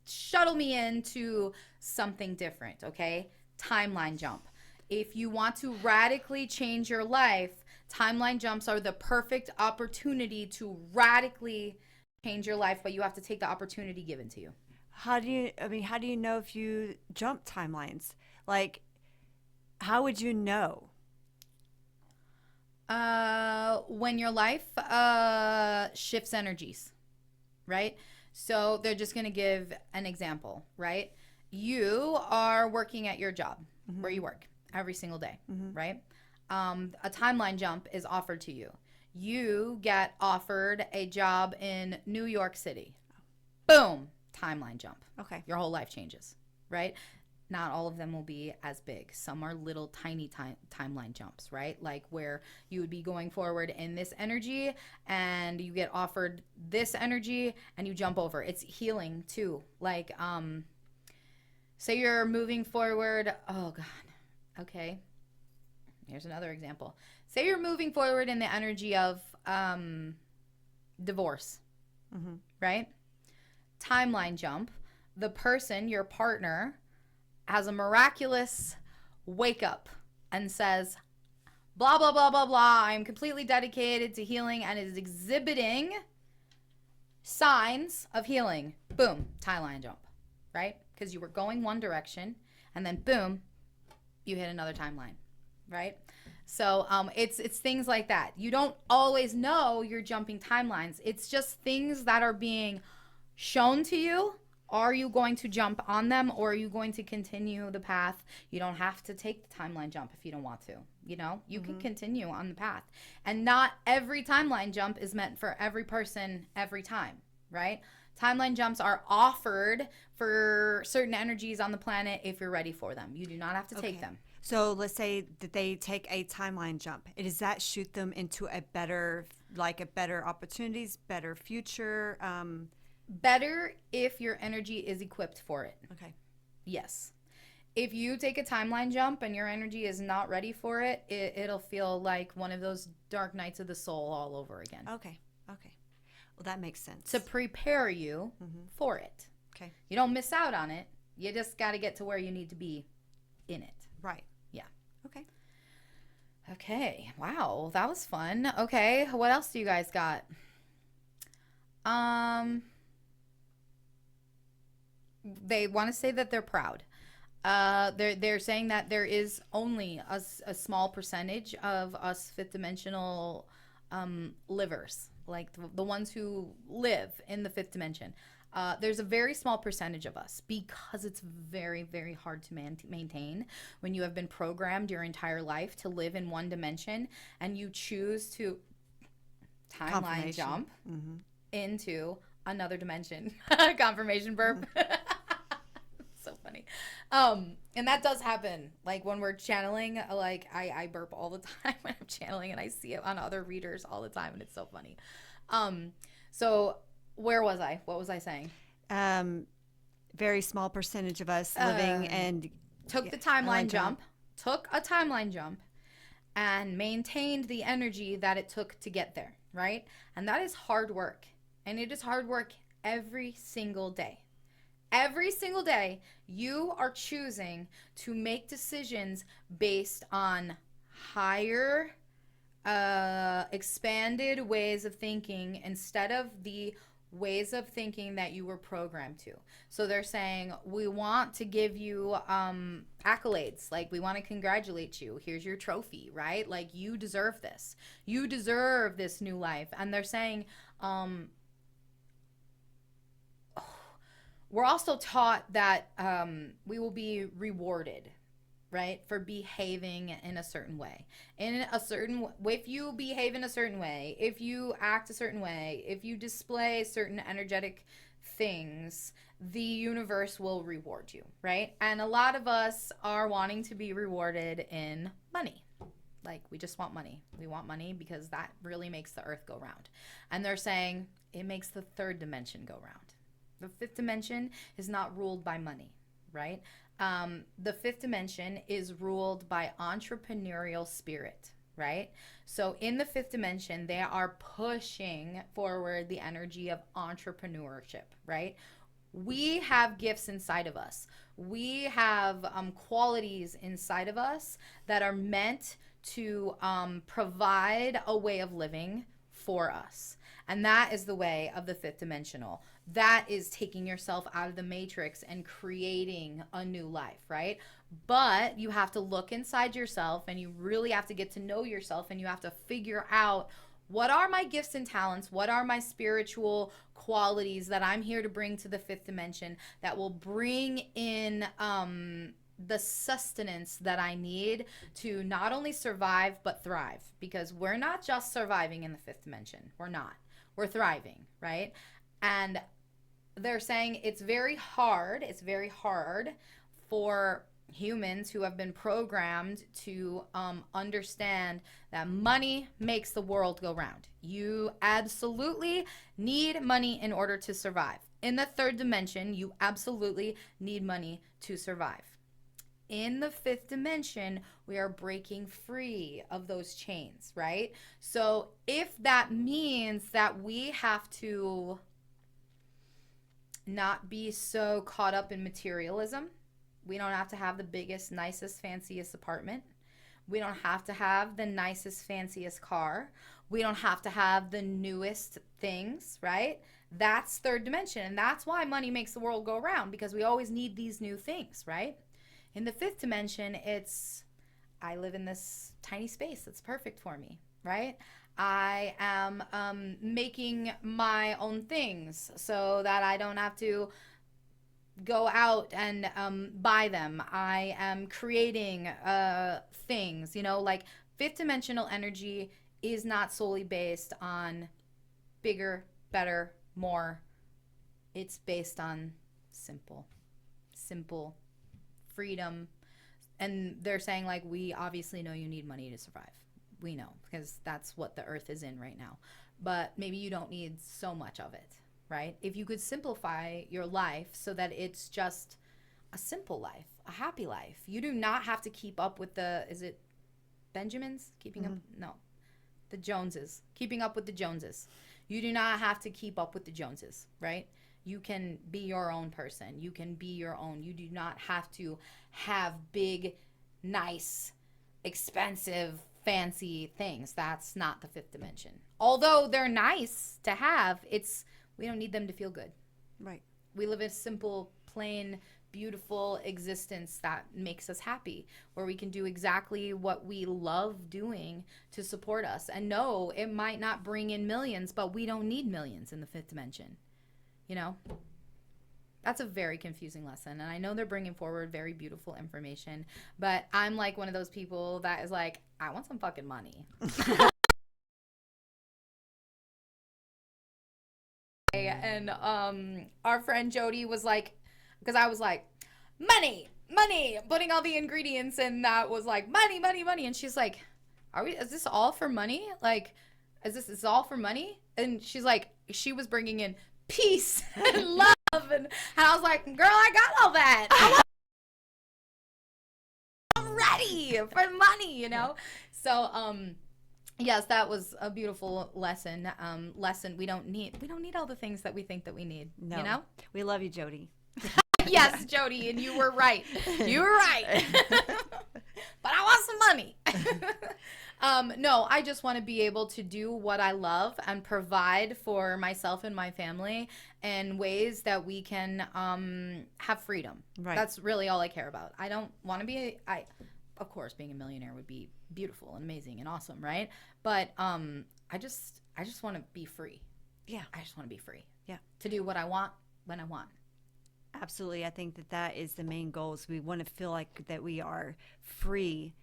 Speaker 1: shuttle me into something different, okay? Timeline jump. If you want to radically change your life, timeline jumps are the perfect opportunity to radically change your life, but you have to take the opportunity given to you.
Speaker 2: How do you know if you jump timelines? Like, how would you know?
Speaker 1: When your life shifts energies, right? So they're just going to give an example, right? You are working at your job where you work every single day, right? A timeline jump is offered to you. You get offered a job in New York City. Boom, timeline jump.
Speaker 2: Okay.
Speaker 1: Your whole life changes, right? Not all of them will be as big. Some are little tiny timeline jumps, right? Like where you would be going forward in this energy and you get offered this energy and you jump over. It's healing too. Like, say you're moving forward. Oh God. Okay. Here's another example. Say you're moving forward in the energy of divorce, right? Timeline jump. The person, your partner, has a miraculous wake up and says, blah, blah, blah, blah, blah. I'm completely dedicated to healing and is exhibiting signs of healing. Boom, timeline jump, right? Because you were going one direction and then boom, you hit another timeline, right? So it's things like that. You don't always know you're jumping timelines. It's just things that are being shown to you. Are you going to jump on them or are you going to continue the path? You don't have to take the timeline jump if you don't want to. You know, you can continue on the path. And not every timeline jump is meant for every person every time, right? Timeline jumps are offered for certain energies on the planet if you're ready for them. You do not have to take them.
Speaker 2: So let's say that they take a timeline jump. Does that shoot them into a better opportunities, better future?
Speaker 1: Better if your energy is equipped for it.
Speaker 2: Okay.
Speaker 1: Yes. If you take a timeline jump and your energy is not ready for it, it'll feel like one of those dark nights of the soul all over again.
Speaker 2: Okay. Well, that makes sense.
Speaker 1: To prepare you for it.
Speaker 2: Okay.
Speaker 1: You don't miss out on it. You just got to get to where you need to be in it.
Speaker 2: Right.
Speaker 1: Yeah.
Speaker 2: Okay.
Speaker 1: Okay. Wow. That was fun. Okay. What else do you guys got? They want to say that they're proud. They're saying that there is only a small percentage of us fifth dimensional livers, like the ones who live in the fifth dimension. There's a very small percentage of us because it's very, very hard to maintain when you have been programmed your entire life to live in one dimension and you choose to timeline jump into another dimension. Confirmation burp. So funny. And that does happen. Like when we're channeling, like I burp all the time when I'm channeling, and I see it on other readers all the time, and it's so funny. So where was I? What was I saying?
Speaker 2: Very small percentage of us living and
Speaker 1: took the timeline jump, took a timeline jump, and maintained the energy that it took to get there, right? And that is hard work. And it is hard work every single day. Every single day, you are choosing to make decisions based on higher, expanded ways of thinking instead of the ways of thinking that you were programmed to. So they're saying, we want to give you accolades. Like, we want to congratulate you. Here's your trophy, right? Like, you deserve this. You deserve this new life. And they're saying, we're also taught that we will be rewarded, right, for behaving in a certain way. If you behave in a certain way, if you act a certain way, if you display certain energetic things, the universe will reward you, right? And a lot of us are wanting to be rewarded in money. Like, we just want money. We want money because that really makes the earth go round. And they're saying it makes the third dimension go round. The fifth dimension is not ruled by money, right? The fifth dimension is ruled by entrepreneurial spirit, right? So in the fifth dimension, they are pushing forward the energy of entrepreneurship, right? We have gifts inside of us. We have qualities inside of us that are meant to provide a way of living for us. And that is the way of the fifth dimensional. That is taking yourself out of the matrix and creating a new life, right? But you have to look inside yourself, and you really have to get to know yourself, and you have to figure out, what are my gifts and talents? What are my spiritual qualities that I'm here to bring to the fifth dimension that will bring in the sustenance that I need to not only survive but thrive? Because we're not just surviving in the fifth dimension. We're not. We're thriving, right? And they're saying it's very hard for humans who have been programmed to understand that money makes the world go round. You absolutely need money in order to survive. In the third dimension, you absolutely need money to survive. In the fifth dimension, we are breaking free of those chains, right? So if that means that we have to not be so caught up in materialism, we don't have to have the biggest, nicest, fanciest apartment. We don't have to have the nicest, fanciest car. We don't have to have the newest things, right? That's third dimension. And that's why money makes the world go around, because we always need these new things, right? In the fifth dimension, it's, I live in this tiny space that's perfect for me, right? I am making my own things so that I don't have to go out and buy them. I am creating things, like fifth dimensional energy is not solely based on bigger, better, more. It's based on simple freedom. And they're saying, like, we obviously know you need money to survive. We know, because that's what the earth is in right now. But maybe you don't need so much of it, right? If you could simplify your life so that it's just a simple life, a happy life. You do not have to keep up with is it Benjamins? Keeping up? No. The Joneses. Keeping up with the Joneses. You do not have to keep up with the Joneses, right? You can be your own person. You can be your own. You do not have to have big, nice, expensive, fancy things. That's not the fifth dimension. Although they're nice to have, we don't need them to feel good.
Speaker 2: Right.
Speaker 1: We live a simple, plain, beautiful existence that makes us happy, where we can do exactly what we love doing to support us. And no, it might not bring in millions, but we don't need millions in the fifth dimension. That's a very confusing lesson. And I know they're bringing forward very beautiful information, but I'm like one of those people that is like, I want some fucking money. And our friend Jody was like, because I was like, money, money, putting all the ingredients in that was like money, money, money. And she's like, is this all for money? Like, is all for money? And she's like, she was bringing in peace and love. And I was like, girl, I got all that. I'm ready for money, you know? So, yes, that was a beautiful lesson. We don't need all the things that we think that we need.
Speaker 2: No.
Speaker 1: You know?
Speaker 2: We love you, Jody.
Speaker 1: Yes, Jody, and you were right. You were right. But I want some money. No, I just want to be able to do what I love and provide for myself and my family in ways that we can have freedom.
Speaker 2: Right.
Speaker 1: That's really all I care about. I don't want to be of course, being a millionaire would be beautiful and amazing and awesome, right? But I just want to be free.
Speaker 2: Yeah.
Speaker 1: I just want to be free.
Speaker 2: Yeah.
Speaker 1: To do what I want when I want.
Speaker 2: Absolutely. I think that is the main goal, is we want to feel like that we are free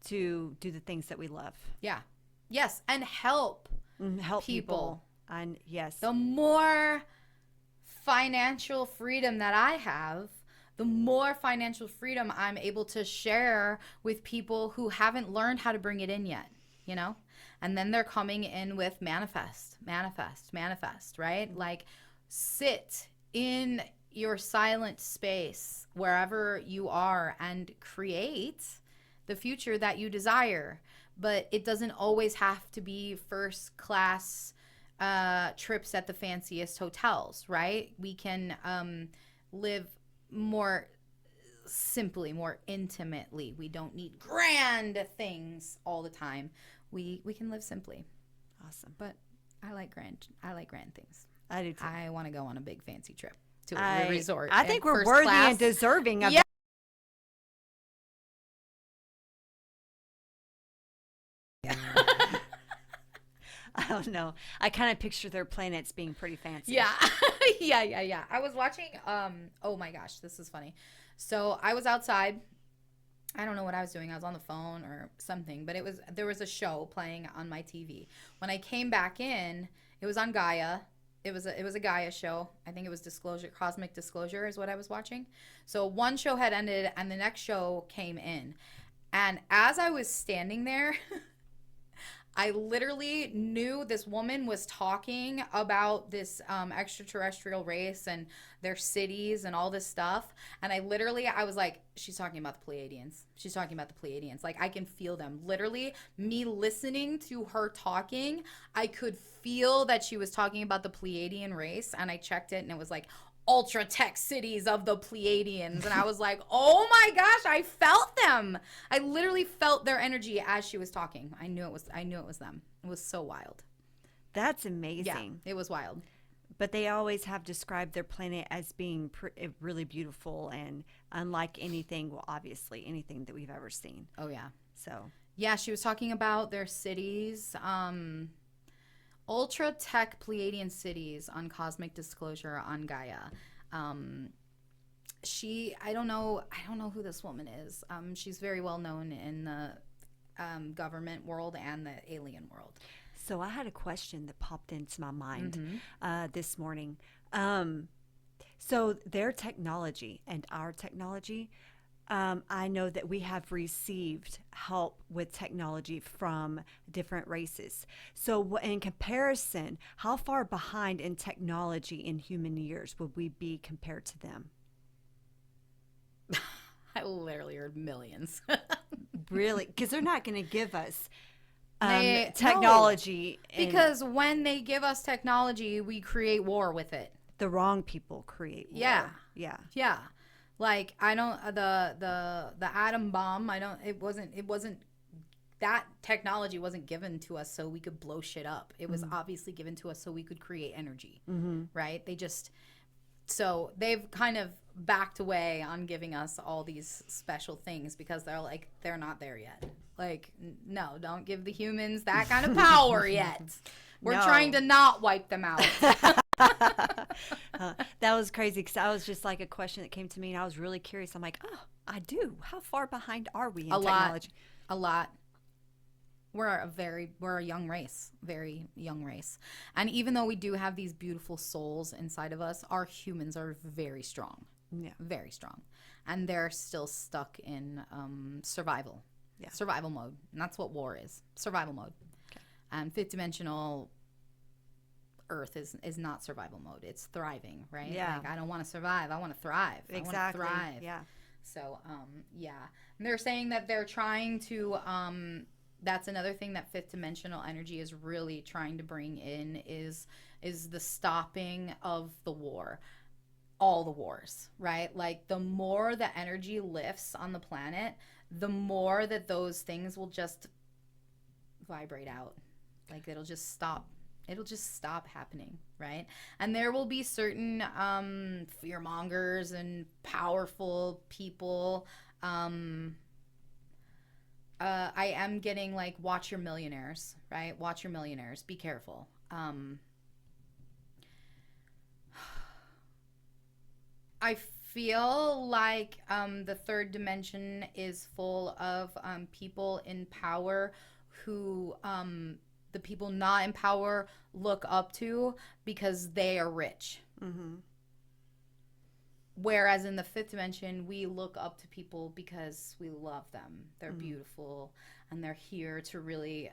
Speaker 2: to do the things that we love.
Speaker 1: Yeah. Yes. And help
Speaker 2: people. And yes.
Speaker 1: The more financial freedom that I have, the more financial freedom I'm able to share with people who haven't learned how to bring it in yet, you know? And then they're coming in with manifest, right? Like, sit in your silent space wherever you are and create the future that you desire. But it doesn't always have to be first class trips at the fanciest hotels, right? We can live more simply, more intimately. We don't need grand things all the time. We can live simply.
Speaker 2: Awesome.
Speaker 1: But I like grand things.
Speaker 2: I do too.
Speaker 1: I want to go on a big fancy trip to a resort.
Speaker 2: I think we're worthy and deserving of
Speaker 1: Yeah.
Speaker 2: I don't know. I kind of picture their planets being pretty fancy.
Speaker 1: Yeah. Yeah. I was watching, oh my gosh, this is funny. So I was outside. I don't know what I was doing. I was on the phone or something, but there was a show playing on my TV. When I came back in, it was on Gaia. It was a Gaia show. I think it was Cosmic Disclosure is what I was watching. So one show had ended and the next show came in. And as I was standing there, I literally knew this woman was talking about this extraterrestrial race and their cities and all this stuff. And I was like, she's talking about the Pleiadians. She's talking about the Pleiadians. Like, I can feel them. Literally, me listening to her talking, I could feel that she was talking about the Pleiadian race. And I checked it and it was like, ultra tech cities of the Pleiadians. And I was like, oh my gosh, I felt them. I literally felt their energy as she was talking. I knew it was them. It was so wild.
Speaker 2: That's amazing.
Speaker 1: Yeah, it was wild.
Speaker 2: But they always have described their planet as being really beautiful and unlike anything, well, obviously anything that we've ever seen.
Speaker 1: Oh yeah.
Speaker 2: So
Speaker 1: yeah, she was talking about their cities, ultra tech Pleiadian cities on Cosmic Disclosure on Gaia. I don't know who this woman is. She's very well known in the government world and the alien world.
Speaker 2: So I had a question that popped into my mind this morning. So their technology and our technology, I know that we have received help with technology from different races. So in comparison, how far behind in technology in human years would we be compared to them?
Speaker 1: I literally heard millions.
Speaker 2: Really? Because they're not going to give us
Speaker 1: They-
Speaker 2: technology.
Speaker 1: No, because when they give us technology, we create war with it.
Speaker 2: The wrong people create war.
Speaker 1: Yeah.
Speaker 2: Yeah.
Speaker 1: Yeah. Like, I don't, the atom bomb, it wasn't, that technology wasn't given to us so we could blow shit up. It was obviously given to us so we could create energy, right? So they've kind of backed away on giving us all these special things because they're like, they're not there yet. Like, no, don't give the humans that kind of power yet. We're trying to not wipe them out.
Speaker 2: That was crazy because that was just like a question that came to me and I was really curious. I'm like, oh, I do. How far behind are we in technology?
Speaker 1: A lot. We're a young race, very young race. And even though we do have these beautiful souls inside of us, our humans are very strong.
Speaker 2: Yeah.
Speaker 1: Very strong. And they're still stuck in survival.
Speaker 2: Yeah.
Speaker 1: Survival mode. And that's what war is. Survival mode.
Speaker 2: Okay.
Speaker 1: And fifth dimensional Earth is not survival mode. It's thriving, right?
Speaker 2: Yeah.
Speaker 1: Like, I don't want to survive. I want to thrive.
Speaker 2: Exactly.
Speaker 1: I want to thrive.
Speaker 2: Yeah.
Speaker 1: So, yeah. And they're saying that they're trying to, that's another thing that fifth dimensional energy is really trying to bring in is the stopping of the war. All the wars, right? Like, the more the energy lifts on the planet, the more that those things will just vibrate out. Like, it'll just stop happening, right? And there will be certain fear mongers and powerful people. I am getting like, watch your millionaires, right? Watch your millionaires. Be careful. I feel like the third dimension is full of people in power who the people not in power look up to because they are rich.
Speaker 2: Mm-hmm.
Speaker 1: Whereas in the fifth dimension, we look up to people because we love them. They're beautiful, and they're here to really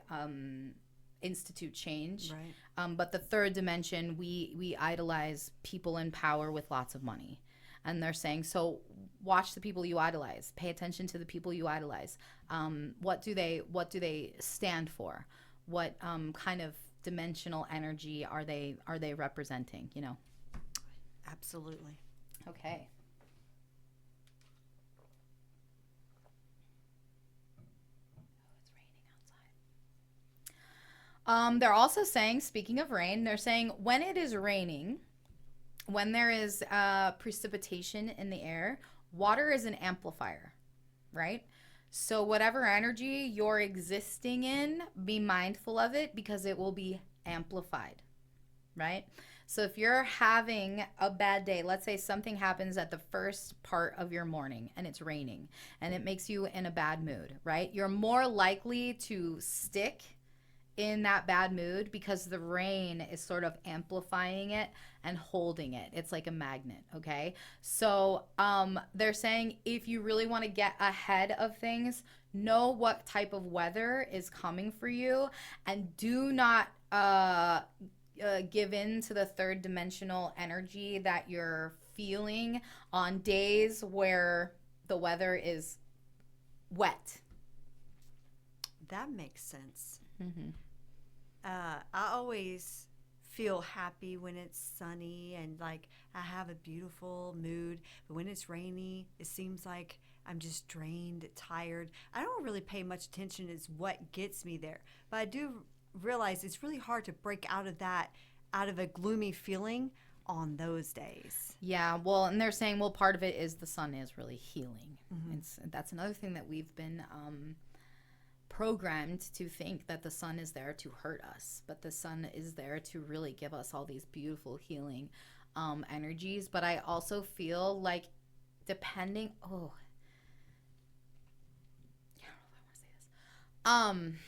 Speaker 1: institute change.
Speaker 2: Right.
Speaker 1: But the third dimension, we idolize people in power with lots of money. And they're saying, so watch the people you idolize. Pay attention to the people you idolize. What do they stand for? What kind of dimensional energy are they representing? You know.
Speaker 2: Absolutely.
Speaker 1: Okay. It's raining outside. They're also saying, speaking of rain, they're saying when it is raining, when there is precipitation in the air, water is an amplifier, right? So whatever energy you're existing in, be mindful of it because it will be amplified, right? So if you're having a bad day, let's say something happens at the first part of your morning and it's raining and it makes you in a bad mood, right? You're more likely to stick in that bad mood because the rain is sort of amplifying it and holding it. It's like a magnet, okay? So they're saying if you really want to get ahead of things, know what type of weather is coming for you and do not give in to the third dimensional energy that you're feeling on days where the weather is wet.
Speaker 2: That makes sense.
Speaker 1: Mm-hmm.
Speaker 2: I always feel happy when it's sunny and like I have a beautiful mood. But when it's rainy, it seems like I'm just drained, tired. I don't really pay much attention as what gets me there. But I do realize it's really hard to break out of a gloomy feeling on those days.
Speaker 1: Yeah, well, and they're saying, well, part of it is the sun is really healing.
Speaker 2: Mm-hmm.
Speaker 1: That's another thing that we've been programmed to think that the sun is there to hurt us, but the sun is there to really give us all these beautiful healing energies. But I also feel like depending, I don't know if I want to say this.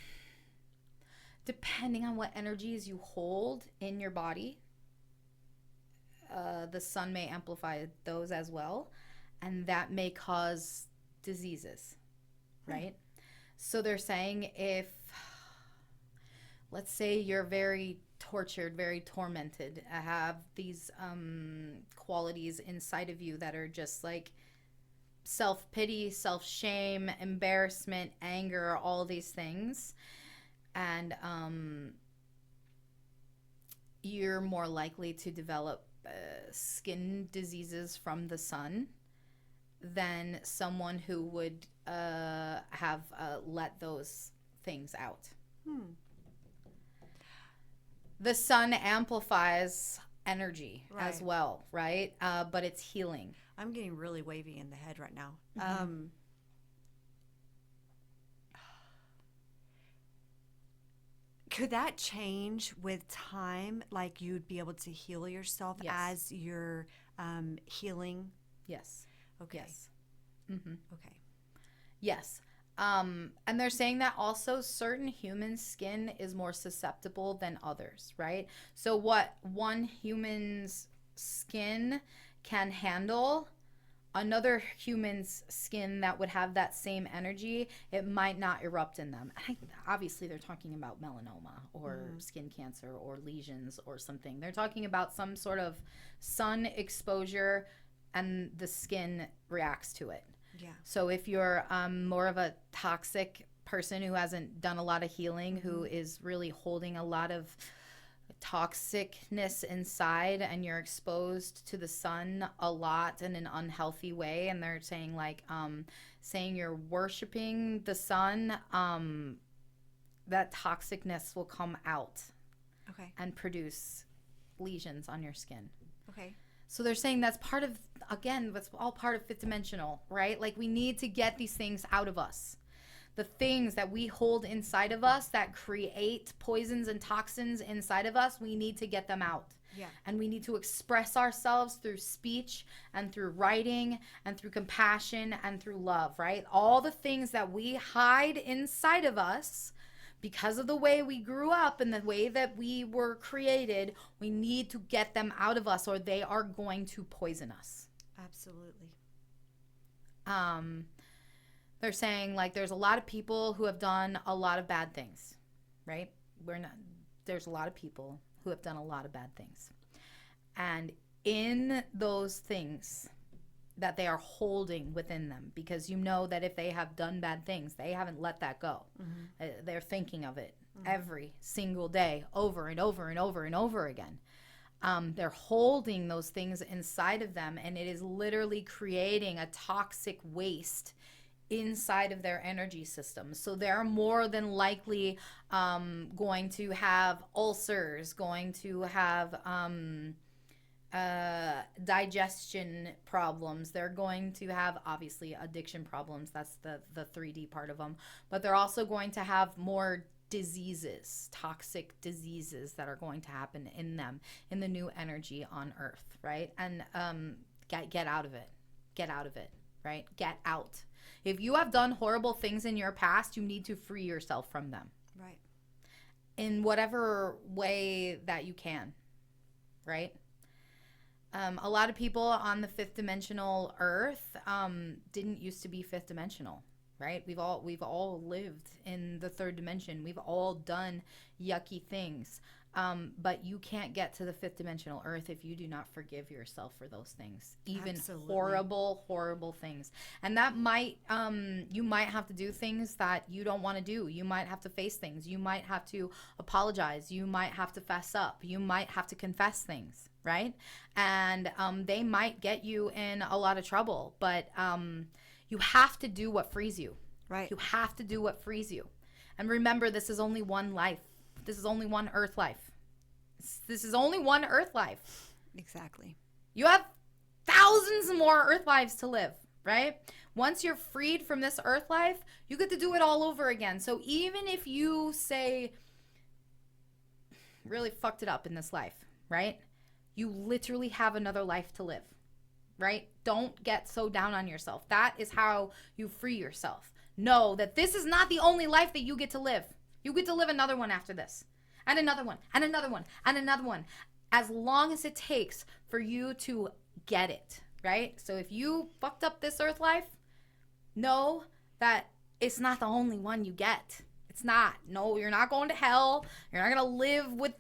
Speaker 1: Depending on what energies you hold in your body, the sun may amplify those as well, and that may cause diseases, right? So they're saying if, let's say you're very tortured, very tormented, have these qualities inside of you that are just like self-pity, self-shame, embarrassment, anger, all these things, and you're more likely to develop skin diseases from the sun than someone who would have let those things out. The sun amplifies energy as well, right? But it's healing.
Speaker 2: I'm getting really wavy in the head right now.
Speaker 1: Mm-hmm.
Speaker 2: Could that change with time? Like you'd be able to heal yourself as you're healing?
Speaker 1: Yes.
Speaker 2: Okay.
Speaker 1: Yes. Mm-hmm.
Speaker 2: Okay.
Speaker 1: Yes. And they're saying that also certain human skin is more susceptible than others, right? So what one human's skin can handle, another human's skin that would have that same energy, it might not erupt in them. Obviously, they're talking about melanoma or skin cancer or lesions or something. They're talking about some sort of sun exposure and the skin reacts to it.
Speaker 2: Yeah.
Speaker 1: So if you're more of a toxic person who hasn't done a lot of healing, who is really holding a lot of toxicness inside, and you're exposed to the sun a lot in an unhealthy way, and they're saying like saying you're worshiping the sun, that toxicness will come out and produce lesions on your skin.
Speaker 2: Okay.
Speaker 1: So they're saying that's part of, again, that's all part of fifth dimensional, right? Like we need to get these things out of us. The things that we hold inside of us that create poisons and toxins inside of us, we need to get them out.
Speaker 2: Yeah.
Speaker 1: And we need to express ourselves through speech and through writing and through compassion and through love, right? All the things that we hide inside of us because of the way we grew up and the way that we were created, we need to get them out of us or they are going to poison us.
Speaker 2: Absolutely.
Speaker 1: They're saying like there's a lot of people who have done a lot of bad things, right? There's a lot of people who have done a lot of bad things. And in those things that they are holding within them, because you know that if they have done bad things, they haven't let that go. They're thinking of it every single day, over and over and over and over again. They're holding those things inside of them, and it is literally creating a toxic waste inside of their energy system. So they're more than likely going to have ulcers, going to have digestion problems. They're going to have obviously addiction problems. That's the 3D part of them. But they're also going to have more diseases, toxic diseases that are going to happen in them, in the new energy on Earth, right? And get out of it. Get out of it, right? Get out. If you have done horrible things in your past, you need to free yourself from them.
Speaker 2: Right.
Speaker 1: In whatever way that you can, right? A lot of people on the fifth dimensional Earth didn't used to be fifth dimensional, right? We've all lived in the third dimension. We've all done yucky things. But you can't get to the fifth dimensional Earth if you do not forgive yourself for those things, even
Speaker 2: Absolutely.
Speaker 1: horrible things. And that might, you might have to do things that you don't want to do. You might have to face things. You might have to apologize. You might have to fess up. You might have to confess things, right? And they might get you in a lot of trouble, but you have to do what frees you.
Speaker 2: Right.
Speaker 1: You have to do what frees you. And remember, this is only one life. This is only one Earth life. This is only one Earth life.
Speaker 2: Exactly.
Speaker 1: You have thousands more Earth lives to live, right? Once you're freed from this Earth life, you get to do it all over again. So even if you say, really fucked it up in this life, right? You literally have another life to live, right? Don't get so down on yourself. That is how you free yourself. Know that this is not the only life that you get to live. You get to live another one after this, and another one, and another one, and another one, as long as it takes for you to get it, right? So if you fucked up this Earth life, know that it's not the only one you get. It's not. No, you're not going to hell. You're not going to live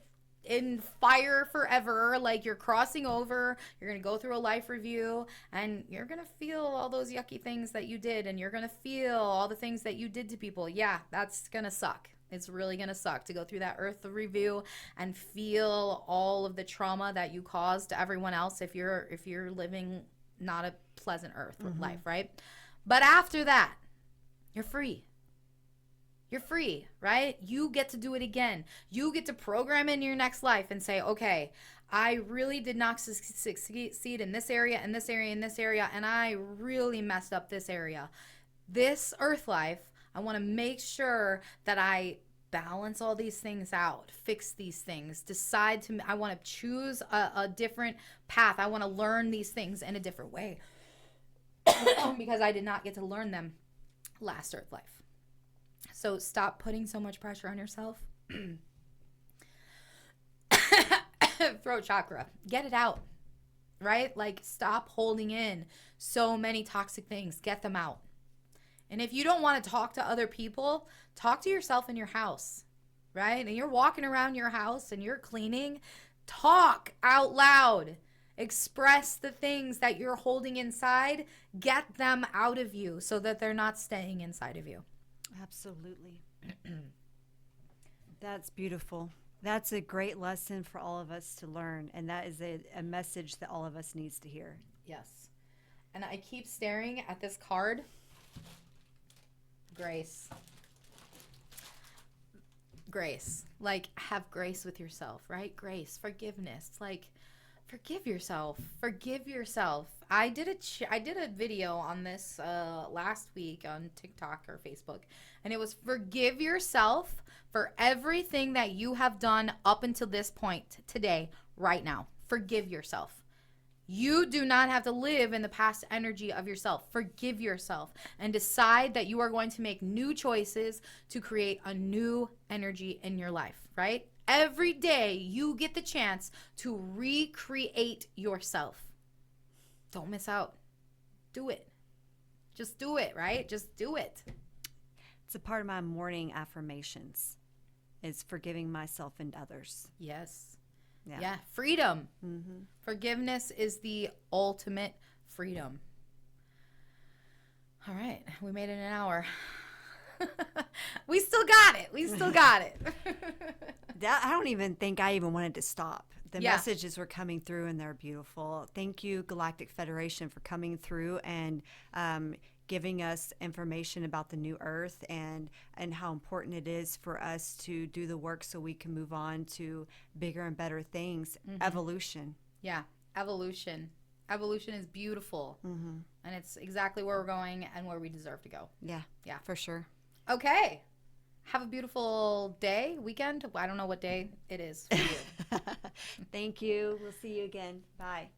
Speaker 1: in fire forever. Like, you're crossing over. You're going to go through a life review, and you're going to feel all those yucky things that you did, and you're going to feel all the things that you did to people. Yeah, that's going to suck. It's really going to suck to go through that Earth review and feel all of the trauma that you caused to everyone else if you're living not a pleasant Earth life, right? But after that, you're free. You're free, right? You get to do it again. You get to program in your next life and say, okay, I really did not succeed in this area, and this area, and this area, and I really messed up this area. This Earth life, I want to make sure that I balance all these things out, fix these things, I want to choose a different path. I want to learn these things in a different way because I did not get to learn them last Earth life. So stop putting so much pressure on yourself. Throat chakra. Get it out, right? Like, stop holding in so many toxic things. Get them out. And if you don't want to talk to other people, talk to yourself in your house, right? And you're walking around your house and you're cleaning, talk out loud. Express the things that you're holding inside. Get them out of you so that they're not staying inside of you.
Speaker 2: Absolutely. That's beautiful. That's a great lesson for all of us to learn. And that is a message that all of us needs to hear.
Speaker 1: Yes. And I keep staring at this card. Grace. Grace. Like, have grace with yourself, right? Grace, forgiveness. Like, forgive yourself. Forgive yourself. I did a video on this last week on TikTok or Facebook, and it was forgive yourself for everything that you have done up until this point today, right now. Forgive yourself. You do not have to live in the past energy of yourself. Forgive yourself and decide that you are going to make new choices to create a new energy in your life, right? Every day you get the chance to recreate yourself. Don't miss out. Do it. Just do it, right? Just do it.
Speaker 2: It's a part of my morning affirmations. Is forgiving myself and others.
Speaker 1: Yes.
Speaker 2: Yeah.
Speaker 1: Yeah. Freedom. Mm-hmm. Forgiveness is the ultimate freedom. All right. We made it an hour. We still got it. We still got it.
Speaker 2: I don't even think I even wanted to stop. The messages were coming through and they're beautiful. Thank you, Galactic Federation, for coming through and giving us information about the new earth and how important it is for us to do the work so we can move on to bigger and better things. Mm-hmm. Evolution.
Speaker 1: Yeah, evolution. Evolution is beautiful. Mm-hmm. And it's exactly where we're going and where we deserve to go.
Speaker 2: Yeah. Yeah. For sure.
Speaker 1: Okay. Have a beautiful day, weekend. I don't know what day it is for you.
Speaker 2: Thank you. We'll see you again. Bye.